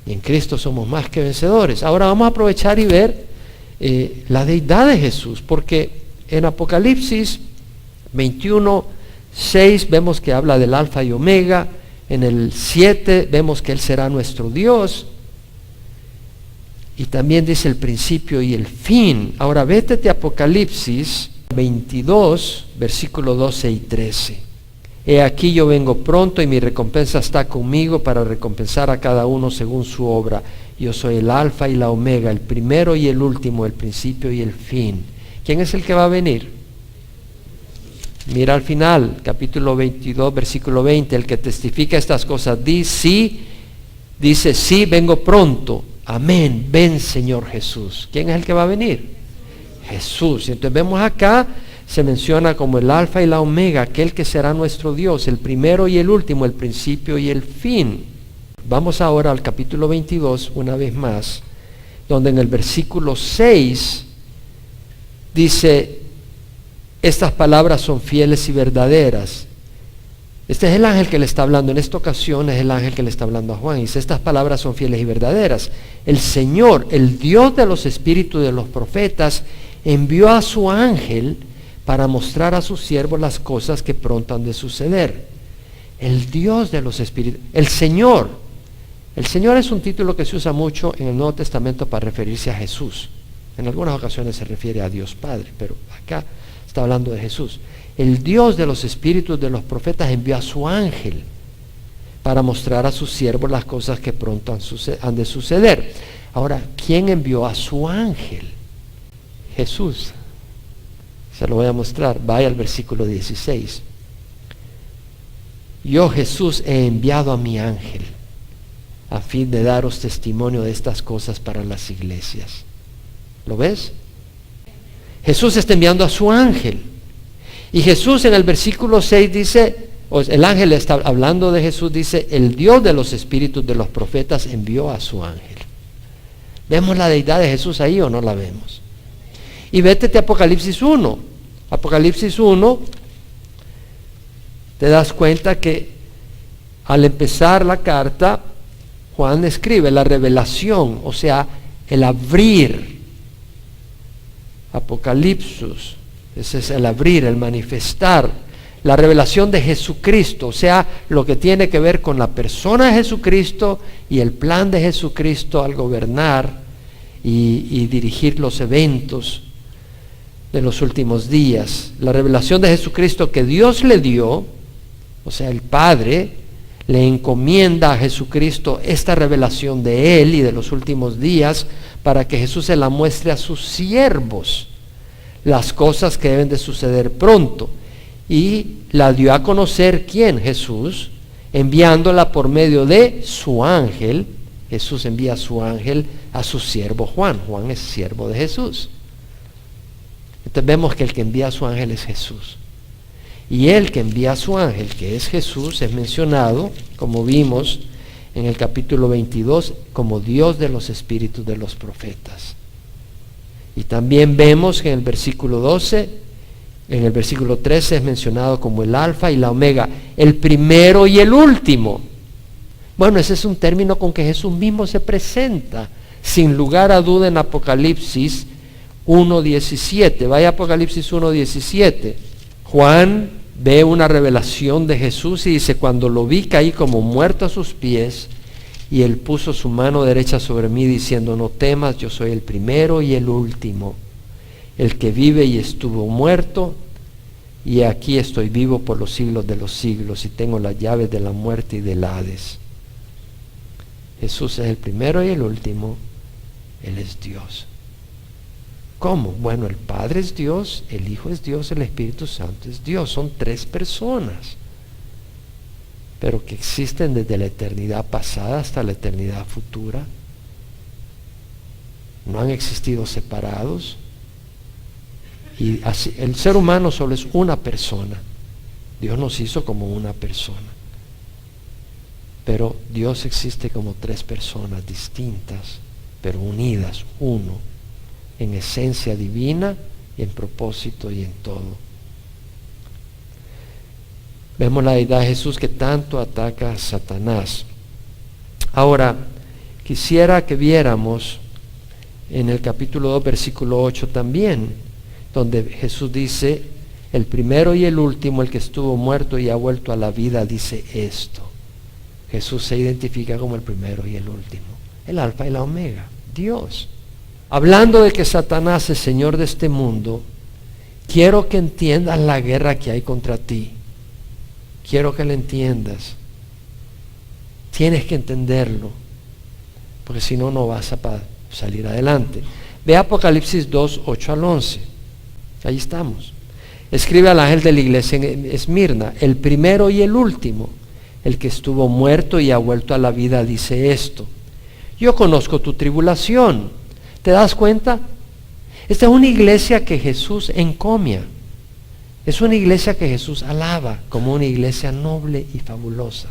Y en Cristo somos más que vencedores. Ahora vamos a aprovechar y ver la deidad de Jesús. Porque en Apocalipsis 21, 6 vemos que habla del alfa y omega. En el 7 vemos que Él será nuestro Dios. Y también dice el principio y el fin. Ahora vete a Apocalipsis 22, versículos 12 y 13. He aquí yo vengo pronto y mi recompensa está conmigo para recompensar a cada uno según su obra. Yo soy el alfa y la omega, el primero y el último, el principio y el fin. ¿Quién es el que va a venir? Mira al final, capítulo 22, versículo 20, el que testifica estas cosas dice, sí, vengo pronto. Amén, ven Señor Jesús. ¿Quién es el que va a venir? Jesús. Entonces vemos acá, se menciona como el alfa y la omega, aquel que será nuestro Dios, el primero y el último, el principio y el fin. Vamos ahora al capítulo 22, una vez más, donde en el versículo 6 dice, estas palabras son fieles y verdaderas. Este es el ángel que le está hablando, en esta ocasión es el ángel que le está hablando a Juan. Dice, estas palabras son fieles y verdaderas. El Señor, el Dios de los espíritus de los profetas, envió a su ángel para mostrar a sus siervos las cosas que pronto han de suceder. El Dios de los espíritus, el Señor. El Señor es un título que se usa mucho en el Nuevo Testamento para referirse a Jesús. En algunas ocasiones se refiere a Dios Padre, pero acá está hablando de Jesús. El Dios de los espíritus de los profetas envió a su ángel para mostrar a sus siervos las cosas que pronto han de suceder. Ahora, ¿quién envió a su ángel? Jesús. Se lo voy a mostrar. Vaya al versículo 16. yo Jesús he enviado a mi ángel a fin de daros testimonio de estas cosas para las iglesias. ¿Lo ves? Jesús está enviando a su ángel. Y Jesús en el versículo 6 dice, el ángel está hablando de Jesús, dice, el Dios de los espíritus de los profetas envió a su ángel. ¿Vemos la deidad de Jesús ahí o no la vemos? Y vete a Apocalipsis 1. Apocalipsis 1, te das cuenta que al empezar la carta, Juan escribe la revelación, o sea, el abrir. Apocalipsis, ese es el abrir, el manifestar, la revelación de Jesucristo, o sea, lo que tiene que ver con la persona de Jesucristo y el plan de Jesucristo al gobernar y dirigir los eventos de los últimos días. La revelación de Jesucristo que Dios le dio, o sea, el Padre le encomienda a Jesucristo esta revelación de Él y de los últimos días para que Jesús se la muestre a sus siervos, las cosas que deben de suceder pronto. Y la dio a conocer, ¿quién? Jesús, enviándola por medio de su ángel. Jesús envía a su ángel a su siervo Juan. Juan es siervo de Jesús. Entonces vemos que el que envía a su ángel es Jesús. Y el que envía a su ángel, que es Jesús, es mencionado, como vimos en el capítulo 22, como Dios de los espíritus de los profetas. Y también vemos que en el versículo 12, en el versículo 13 es mencionado como el alfa y la omega, el primero y el último. Bueno, ese es un término con que Jesús mismo se presenta, sin lugar a duda, en Apocalipsis 1:17. Vaya a Apocalipsis 1:17. Juan ve una revelación de Jesús y dice, cuando lo vi caí como muerto a sus pies, y él puso su mano derecha sobre mí diciendo, no temas, yo soy el primero y el último, el que vive y estuvo muerto, y aquí estoy vivo por los siglos de los siglos, y tengo las llaves de la muerte y del Hades. Jesús es el primero y el último, Él es Dios. ¿Cómo? Bueno, el Padre es Dios, el Hijo es Dios, el Espíritu Santo es Dios. Son tres personas, pero que existen desde la eternidad pasada hasta la eternidad futura. No han existido separados. Y así, el ser humano solo es una persona. Dios nos hizo como una persona. Pero Dios existe como tres personas distintas, pero unidas, uno, en esencia divina, y en propósito y en todo. Vemos la deidad de Jesús que tanto ataca a Satanás. Ahora, quisiera que viéramos en el capítulo 2, versículo 8 también, donde Jesús dice, el primero y el último, el que estuvo muerto y ha vuelto a la vida, dice esto. Jesús se identifica como el primero y el último, el alfa y la omega, Dios. Hablando de que Satanás es señor de este mundo, quiero que entiendas la guerra que hay contra ti. Quiero que lo entiendas. Tienes que entenderlo, porque si no, no vas a salir adelante. Ve Apocalipsis 2, 8 al 11. Ahí estamos. Escribe al ángel de la iglesia en Esmirna, el primero y el último, el que estuvo muerto y ha vuelto a la vida, dice esto. Yo conozco tu tribulación. ¿Te das cuenta? Esta es una iglesia que Jesús encomia. Es una iglesia que Jesús alaba como una iglesia noble y fabulosa.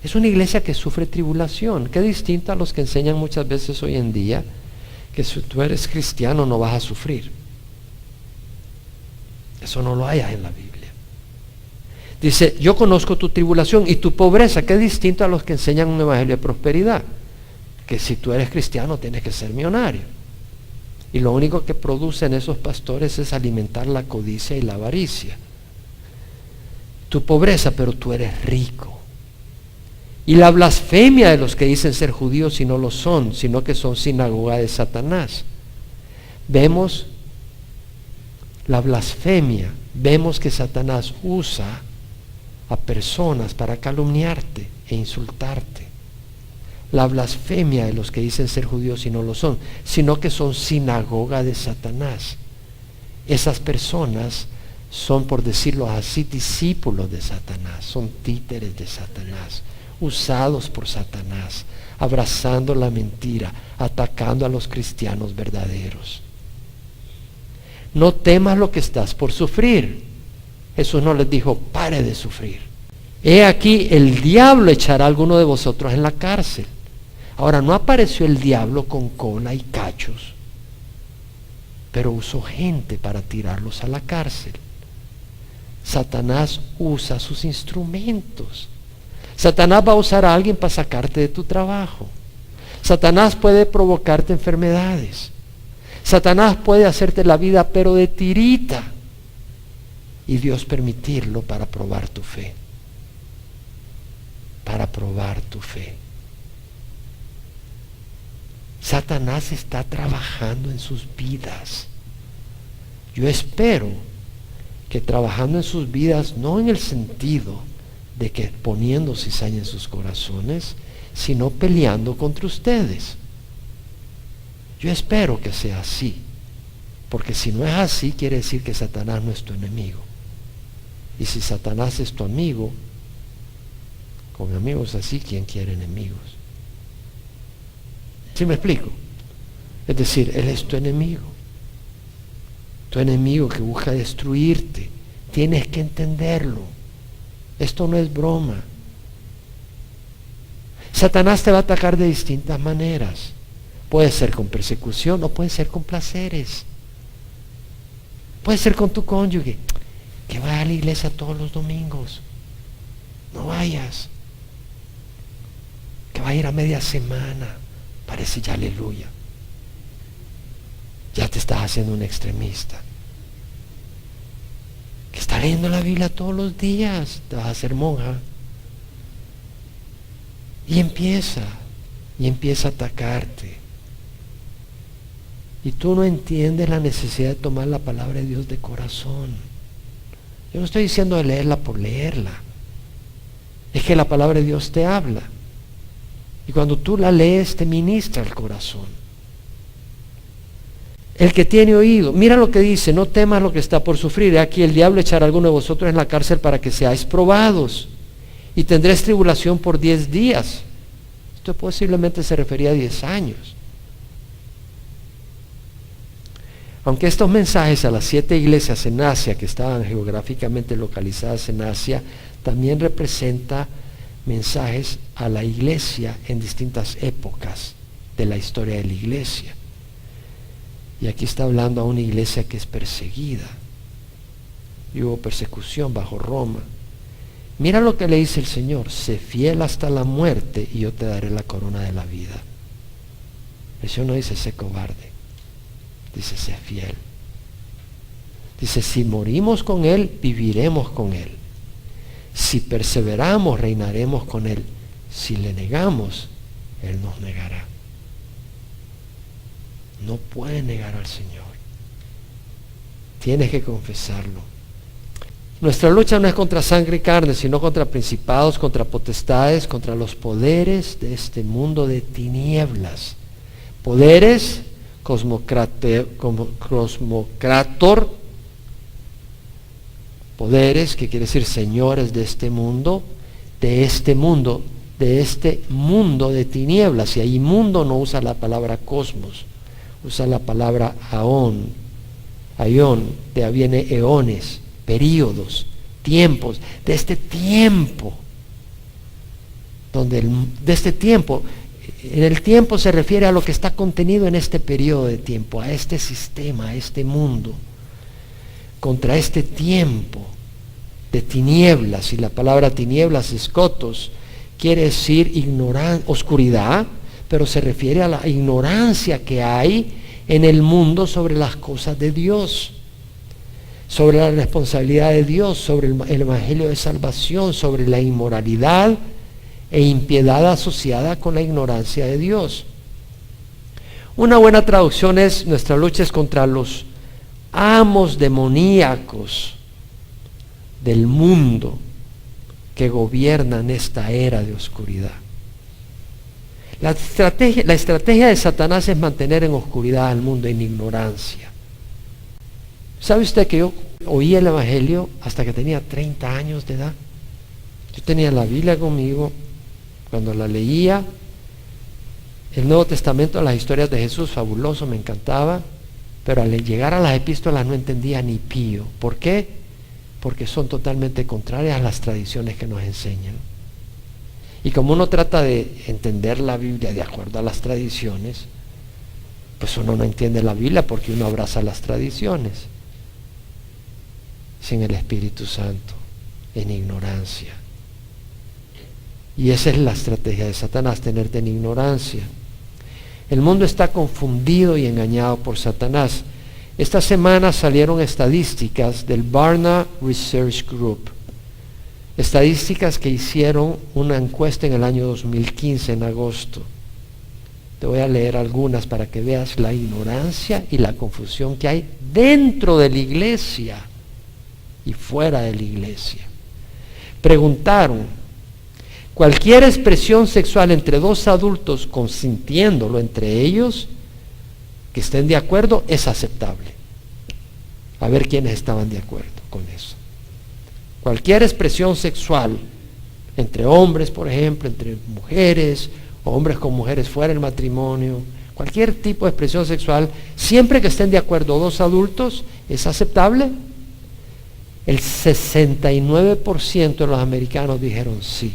Es una iglesia que sufre tribulación. Qué distinto a los que enseñan muchas veces hoy en día que si tú eres cristiano no vas a sufrir. Eso no lo hay en la Biblia. Dice, yo conozco tu tribulación y tu pobreza. Qué distinto a los que enseñan un evangelio de prosperidad. Que si tú eres cristiano tienes que ser millonario. Y lo único que producen esos pastores es alimentar la codicia y la avaricia. Tu pobreza, pero tú eres rico. Y la blasfemia de los que dicen ser judíos y no lo son, sino que son sinagoga de Satanás. Vemos la blasfemia, vemos que Satanás usa a personas para calumniarte e insultarte. La blasfemia de los que dicen ser judíos y no lo son, sino que son sinagoga de Satanás. Esas personas son, por decirlo así, discípulos de Satanás, son títeres de Satanás, usados por Satanás, abrazando la mentira, atacando a los cristianos verdaderos. No temas lo que estás por sufrir. Jesús no les dijo, pare de sufrir. He aquí, el diablo echará a alguno de vosotros en la cárcel. Ahora, no apareció el diablo con cola y cachos, pero usó gente para tirarlos a la cárcel. Satanás usa sus instrumentos. Satanás va a usar a alguien para sacarte de tu trabajo. Satanás puede provocarte enfermedades. Satanás puede hacerte la vida pero de tirita. Y Dios permitirlo para probar tu fe. Para probar tu fe. Satanás está trabajando en sus vidas. Yo espero que trabajando en sus vidas, no en el sentido de que poniendo cizaña en sus corazones, sino peleando contra ustedes. Yo espero que sea así, porque si no es así, quiere decir que Satanás no es tu enemigo. Y si Satanás es tu amigo, con amigos así, ¿quién quiere enemigos? ¿Sí me explico? Es decir, él es tu enemigo que busca destruirte. Tienes que entenderlo. Esto no es broma. Satanás te va a atacar de distintas maneras. Puede ser con persecución o puede ser con placeres. Puede ser con tu cónyuge, que vaya a la iglesia todos los domingos. No vayas. Que va a ir a media semana. Parece ya aleluya. Ya te estás haciendo un extremista. Que está leyendo la Biblia todos los días. Te vas a hacer monja. Y empieza a atacarte. Y tú no entiendes la necesidad de tomar la palabra de Dios de corazón. Yo no estoy diciendo de leerla por leerla. Es que la palabra de Dios te habla. Y cuando tú la lees, te ministra el corazón. El que tiene oído, mira lo que dice, no temas lo que está por sufrir. Aquí el diablo echará a alguno de vosotros en la cárcel para que seáis probados. Y tendréis tribulación por 10 días. Esto posiblemente se refería a 10 años. Aunque estos mensajes a las 7 iglesias en Asia, que estaban geográficamente localizadas en Asia, también representa mensajes a la iglesia en distintas épocas de la historia de la iglesia. Y aquí está hablando a una iglesia que es perseguida. Y hubo persecución bajo Roma. Mira lo que le dice el Señor: sé fiel hasta la muerte y yo te daré la corona de la vida. El Señor no dice sé cobarde, dice sé fiel. Dice si morimos con Él, viviremos con Él. Si perseveramos, reinaremos con Él. Si le negamos, Él nos negará. No puedes negar al Señor. Tienes que confesarlo. Nuestra lucha no es contra sangre y carne, sino contra principados, contra potestades, contra los poderes de este mundo de tinieblas. Poderes, cosmocrator, poderes, que quiere decir señores de este mundo de tinieblas. Y ahí mundo no usa la palabra cosmos, usa la palabra aión, de ahí viene eones, períodos, tiempos, de este tiempo, en el tiempo se refiere a lo que está contenido en este periodo de tiempo, a este sistema, a este mundo, contra este tiempo de tinieblas. Y la palabra tinieblas, escotos, quiere decir oscuridad, pero se refiere a la ignorancia que hay en el mundo sobre las cosas de Dios, sobre la responsabilidad de Dios, sobre el evangelio de salvación, sobre la inmoralidad e impiedad asociada con la ignorancia de Dios. Una buena traducción es: nuestra lucha es contra los amos demoníacos del mundo que gobiernan esta era de oscuridad. La estrategia de Satanás es mantener en oscuridad al mundo, en ignorancia. ¿Sabe usted que yo oí el Evangelio hasta que tenía 30 años de edad. Yo tenía la Biblia conmigo, cuando la leía, el Nuevo Testamento, las historias de Jesús, fabuloso, me encantaba, pero al llegar a las epístolas no entendía ni pío. ¿Por qué? Porque son totalmente contrarias a las tradiciones que nos enseñan. Y como uno trata de entender la Biblia de acuerdo a las tradiciones, pues uno no entiende la Biblia porque uno abraza las tradiciones sin el Espíritu Santo, en ignorancia. Y esa es la estrategia de Satanás, tenerte en ignorancia. El mundo está confundido y engañado por Satanás. Esta semana salieron estadísticas del Barna Research Group, estadísticas que hicieron una encuesta en el año 2015, en agosto. Te voy a leer algunas para que veas la ignorancia y la confusión que hay dentro de la iglesia y fuera de la iglesia. Preguntaron: cualquier expresión sexual entre dos adultos consintiéndolo entre ellos, que estén de acuerdo, es aceptable. A ver quiénes estaban de acuerdo con eso. Cualquier expresión sexual entre hombres, por ejemplo, entre mujeres, hombres con mujeres fuera del matrimonio, cualquier tipo de expresión sexual, siempre que estén de acuerdo dos adultos, ¿es aceptable? El 69% de los americanos dijeron sí.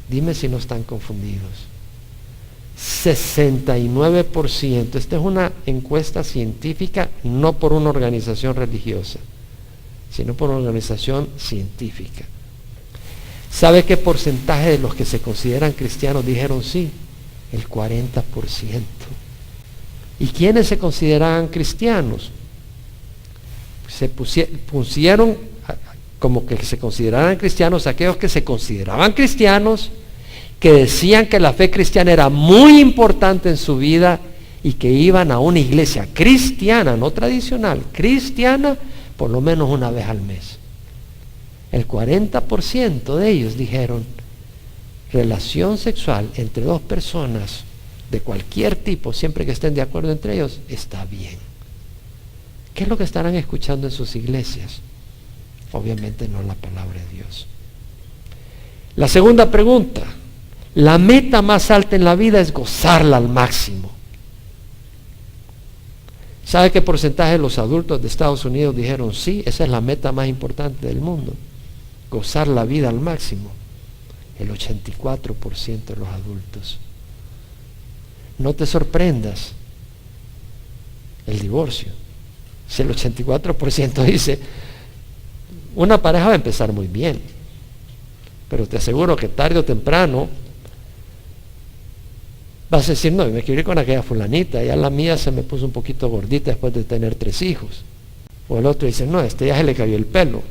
Dime si no están confundidos. 69%. Esta es una encuesta científica, no por una organización religiosa, sino por una organización científica. ¿Sabe qué porcentaje de los que se consideran cristianos dijeron sí? El 40%. ¿Y quiénes se consideraban cristianos? Se pusieron como que se consideraran cristianos aquellos que se consideraban cristianos, que decían que la fe cristiana era muy importante en su vida y que iban a una iglesia cristiana, no tradicional, cristiana, por lo menos una vez al mes. El 40% de ellos dijeron: relación sexual entre dos personas de cualquier tipo, siempre que estén de acuerdo entre ellos, está bien. ¿Qué es lo que estarán escuchando en sus iglesias? Obviamente no la palabra de Dios. La segunda pregunta: la meta más alta en la vida es gozarla al máximo. ¿Sabe qué porcentaje de los adultos de Estados Unidos dijeron sí? Esa es la meta más importante del mundo, gozar la vida al máximo. El 84% de los adultos. No te sorprendas el divorcio. Si el 84% dice, una pareja va a empezar muy bien, pero te aseguro que tarde o temprano vas a decir: no, me quiero ir con aquella fulanita, ya la mía se me puso un poquito gordita después de tener 3 hijos. O el otro dice: no, ya se le cayó el pelo.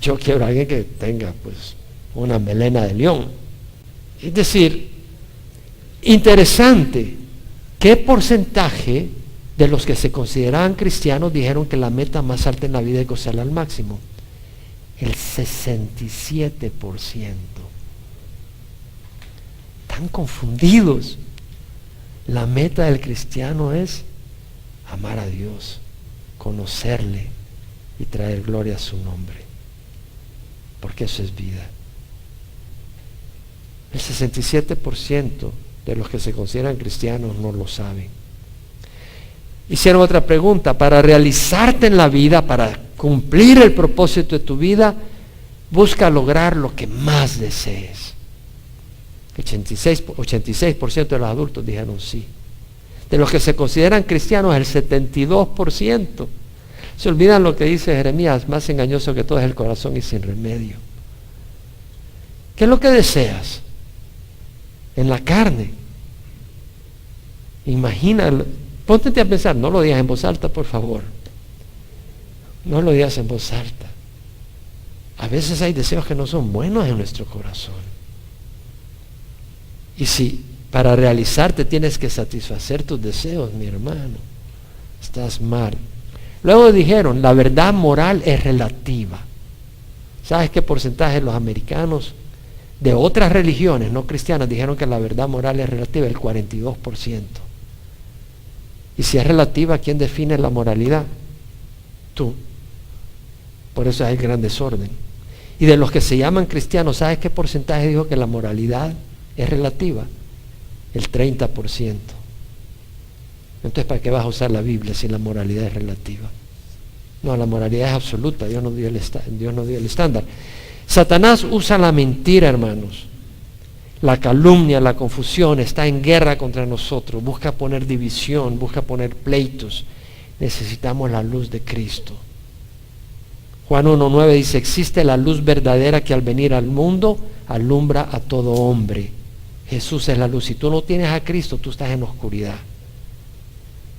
Yo quiero a alguien que tenga pues una melena de león. Es decir, interesante, ¿qué porcentaje de los que se consideraban cristianos dijeron que la meta más alta en la vida es gozarla al máximo? El 67%. Están confundidos. La meta del cristiano es amar a Dios, conocerle y traer gloria a su nombre, porque eso es vida. El 67% de los que se consideran cristianos no lo saben. Hicieron otra pregunta: para realizarte en la vida, para cumplir el propósito de tu vida, busca lograr lo que más desees. 86% de los adultos dijeron sí. De los que se consideran cristianos, el 72%. Se olvidan lo que dice Jeremías: más engañoso que todo es el corazón y sin remedio. ¿Qué es lo que deseas? En la carne. Imagínalo. Póntete a pensar, no lo digas en voz alta, por favor. No lo digas en voz alta. A veces hay deseos que no son buenos en nuestro corazón. Y si para realizarte tienes que satisfacer tus deseos, mi hermano, estás mal. Luego dijeron: la verdad moral es relativa. ¿Sabes qué porcentaje de los americanos de otras religiones no cristianas dijeron que la verdad moral es relativa? El 42%. Y si es relativa, ¿quién define la moralidad? Tú. Por eso hay gran desorden. Y de los que se llaman cristianos, ¿sabes qué porcentaje dijo que la moralidad es relativa? El 30%. Entonces, ¿para qué vas a usar la Biblia si la moralidad es relativa? No, la moralidad es absoluta. Dios no dio el estándar. Satanás usa la mentira, hermanos. La calumnia, la confusión, está en guerra contra nosotros. Busca poner división, busca poner pleitos. Necesitamos la luz de Cristo. Juan 1:9 dice, existe la luz verdadera que al venir al mundo alumbra a todo hombre. Jesús es la luz. Si tú no tienes a Cristo, tú estás en oscuridad.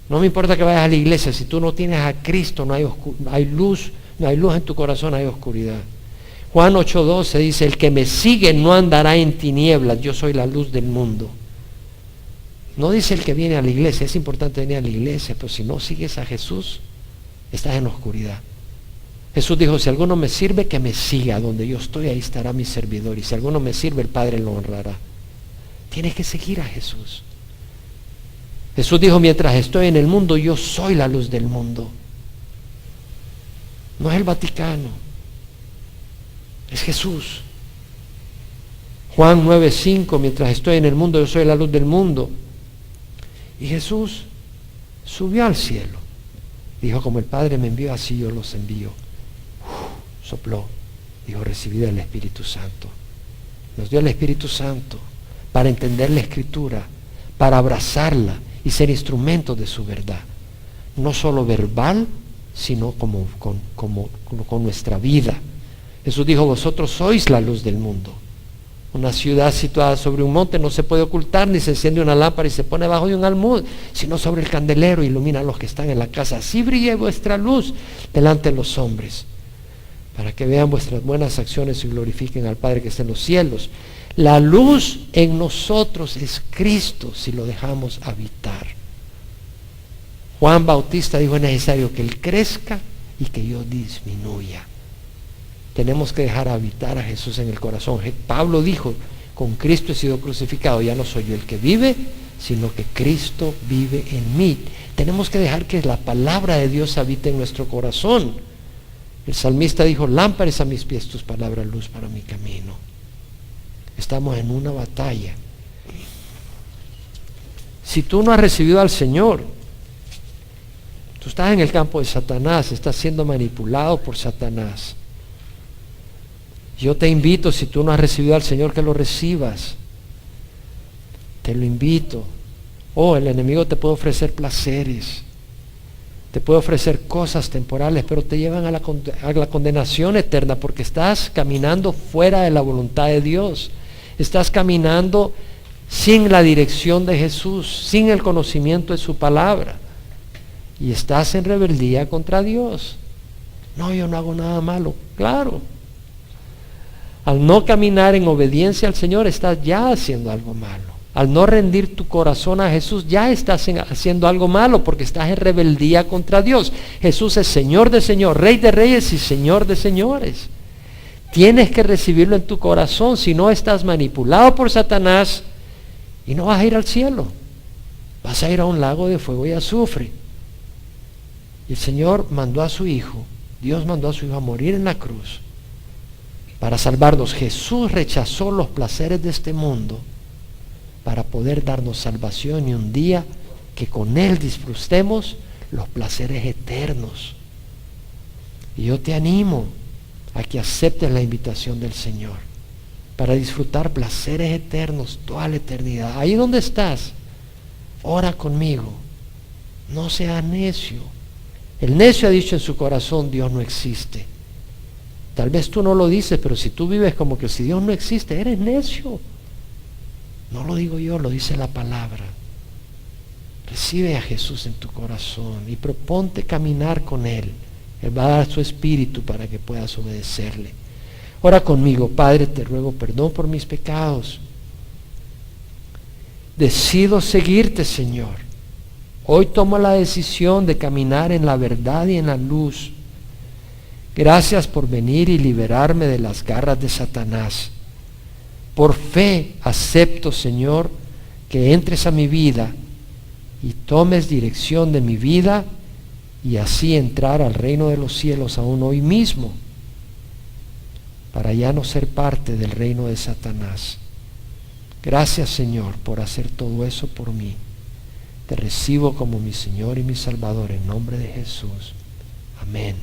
No me importa que vayas a la iglesia, si tú no tienes a Cristo, no hay luz en tu corazón, hay oscuridad. Juan 8:12 dice, el que me sigue no andará en tinieblas, yo soy la luz del mundo. No dice el que viene a la iglesia, es importante venir a la iglesia, pero si no sigues a Jesús, estás en oscuridad. Jesús dijo, si alguno me sirve, que me siga, donde yo estoy, ahí estará mi servidor, y si alguno me sirve, el Padre lo honrará. Tienes que seguir a Jesús. Jesús dijo, mientras estoy en el mundo, yo soy la luz del mundo. No es el Vaticano, es Jesús. Juan 9:5, mientras estoy en el mundo, yo soy la luz del mundo. Y Jesús subió al cielo. Dijo, como el Padre me envió, así yo los envío. Sopló. Dijo, recibid el Espíritu Santo. Nos dio el Espíritu Santo para entender la Escritura, para abrazarla y ser instrumentos de su verdad. No solo verbal, sino con nuestra vida. Jesús dijo, vosotros sois la luz del mundo. Una ciudad situada sobre un monte no se puede ocultar, ni se enciende una lámpara y se pone bajo de un almud, sino sobre el candelero y ilumina a los que están en la casa. Así brille vuestra luz delante de los hombres, para que vean vuestras buenas acciones y glorifiquen al Padre que está en los cielos. La luz en nosotros es Cristo si lo dejamos habitar. Juan Bautista dijo, es necesario que Él crezca y que yo disminuya. Tenemos que dejar habitar a Jesús en el corazón. Pablo dijo, con Cristo he sido crucificado, ya no soy yo el que vive, sino que Cristo vive en mí. Tenemos que dejar que la palabra de Dios habite en nuestro corazón. El salmista dijo, lámpara es a mis pies tus palabras, luz para mi camino. Estamos en una batalla. Si tú no has recibido al Señor, tú estás en el campo de Satanás, estás siendo manipulado por Satanás. Yo te invito, si tú no has recibido al Señor, que lo recibas. Te lo invito. El enemigo te puede ofrecer placeres, te puede ofrecer cosas temporales, pero te llevan a la condenación eterna, porque estás caminando fuera de la voluntad de Dios. Estás caminando sin la dirección de Jesús, sin el conocimiento de su palabra, y estás en rebeldía contra Dios. No, yo no hago nada malo. Claro, al no caminar en obediencia al Señor, estás ya haciendo algo malo. Al no rendir tu corazón a Jesús, ya estás haciendo algo malo, porque estás en rebeldía contra Dios. Jesús es Señor de señores, Rey de reyes y Señor de señores. Tienes que recibirlo en tu corazón, si no estás manipulado por Satanás y no vas a ir al cielo. Vas a ir a un lago de fuego y azufre. Y el Señor mandó a su Hijo, Dios mandó a su Hijo a morir en la cruz para salvarnos. Jesús rechazó los placeres de este mundo para poder darnos salvación, y un día que con Él disfrutemos los placeres eternos. Y yo te animo a que aceptes la invitación del Señor para disfrutar placeres eternos toda la eternidad. Ahí donde estás, ora conmigo. No seas necio. El necio ha dicho en su corazón, Dios no existe. Tal vez tú no lo dices, pero si tú vives como que si Dios no existe, eres necio. No lo digo yo, lo dice la palabra. Recibe a Jesús en tu corazón y proponte caminar con Él. Él va a dar su espíritu para que puedas obedecerle. Ora conmigo. Padre, te ruego perdón por mis pecados. Decido seguirte, Señor. Hoy tomo la decisión de caminar en la verdad y en la luz. Gracias por venir y liberarme de las garras de Satanás. Por fe acepto, Señor, que entres a mi vida y tomes dirección de mi vida y así entrar al reino de los cielos aún hoy mismo, para ya no ser parte del reino de Satanás. Gracias, Señor, por hacer todo eso por mí. Te recibo como mi Señor y mi Salvador en nombre de Jesús. Amén.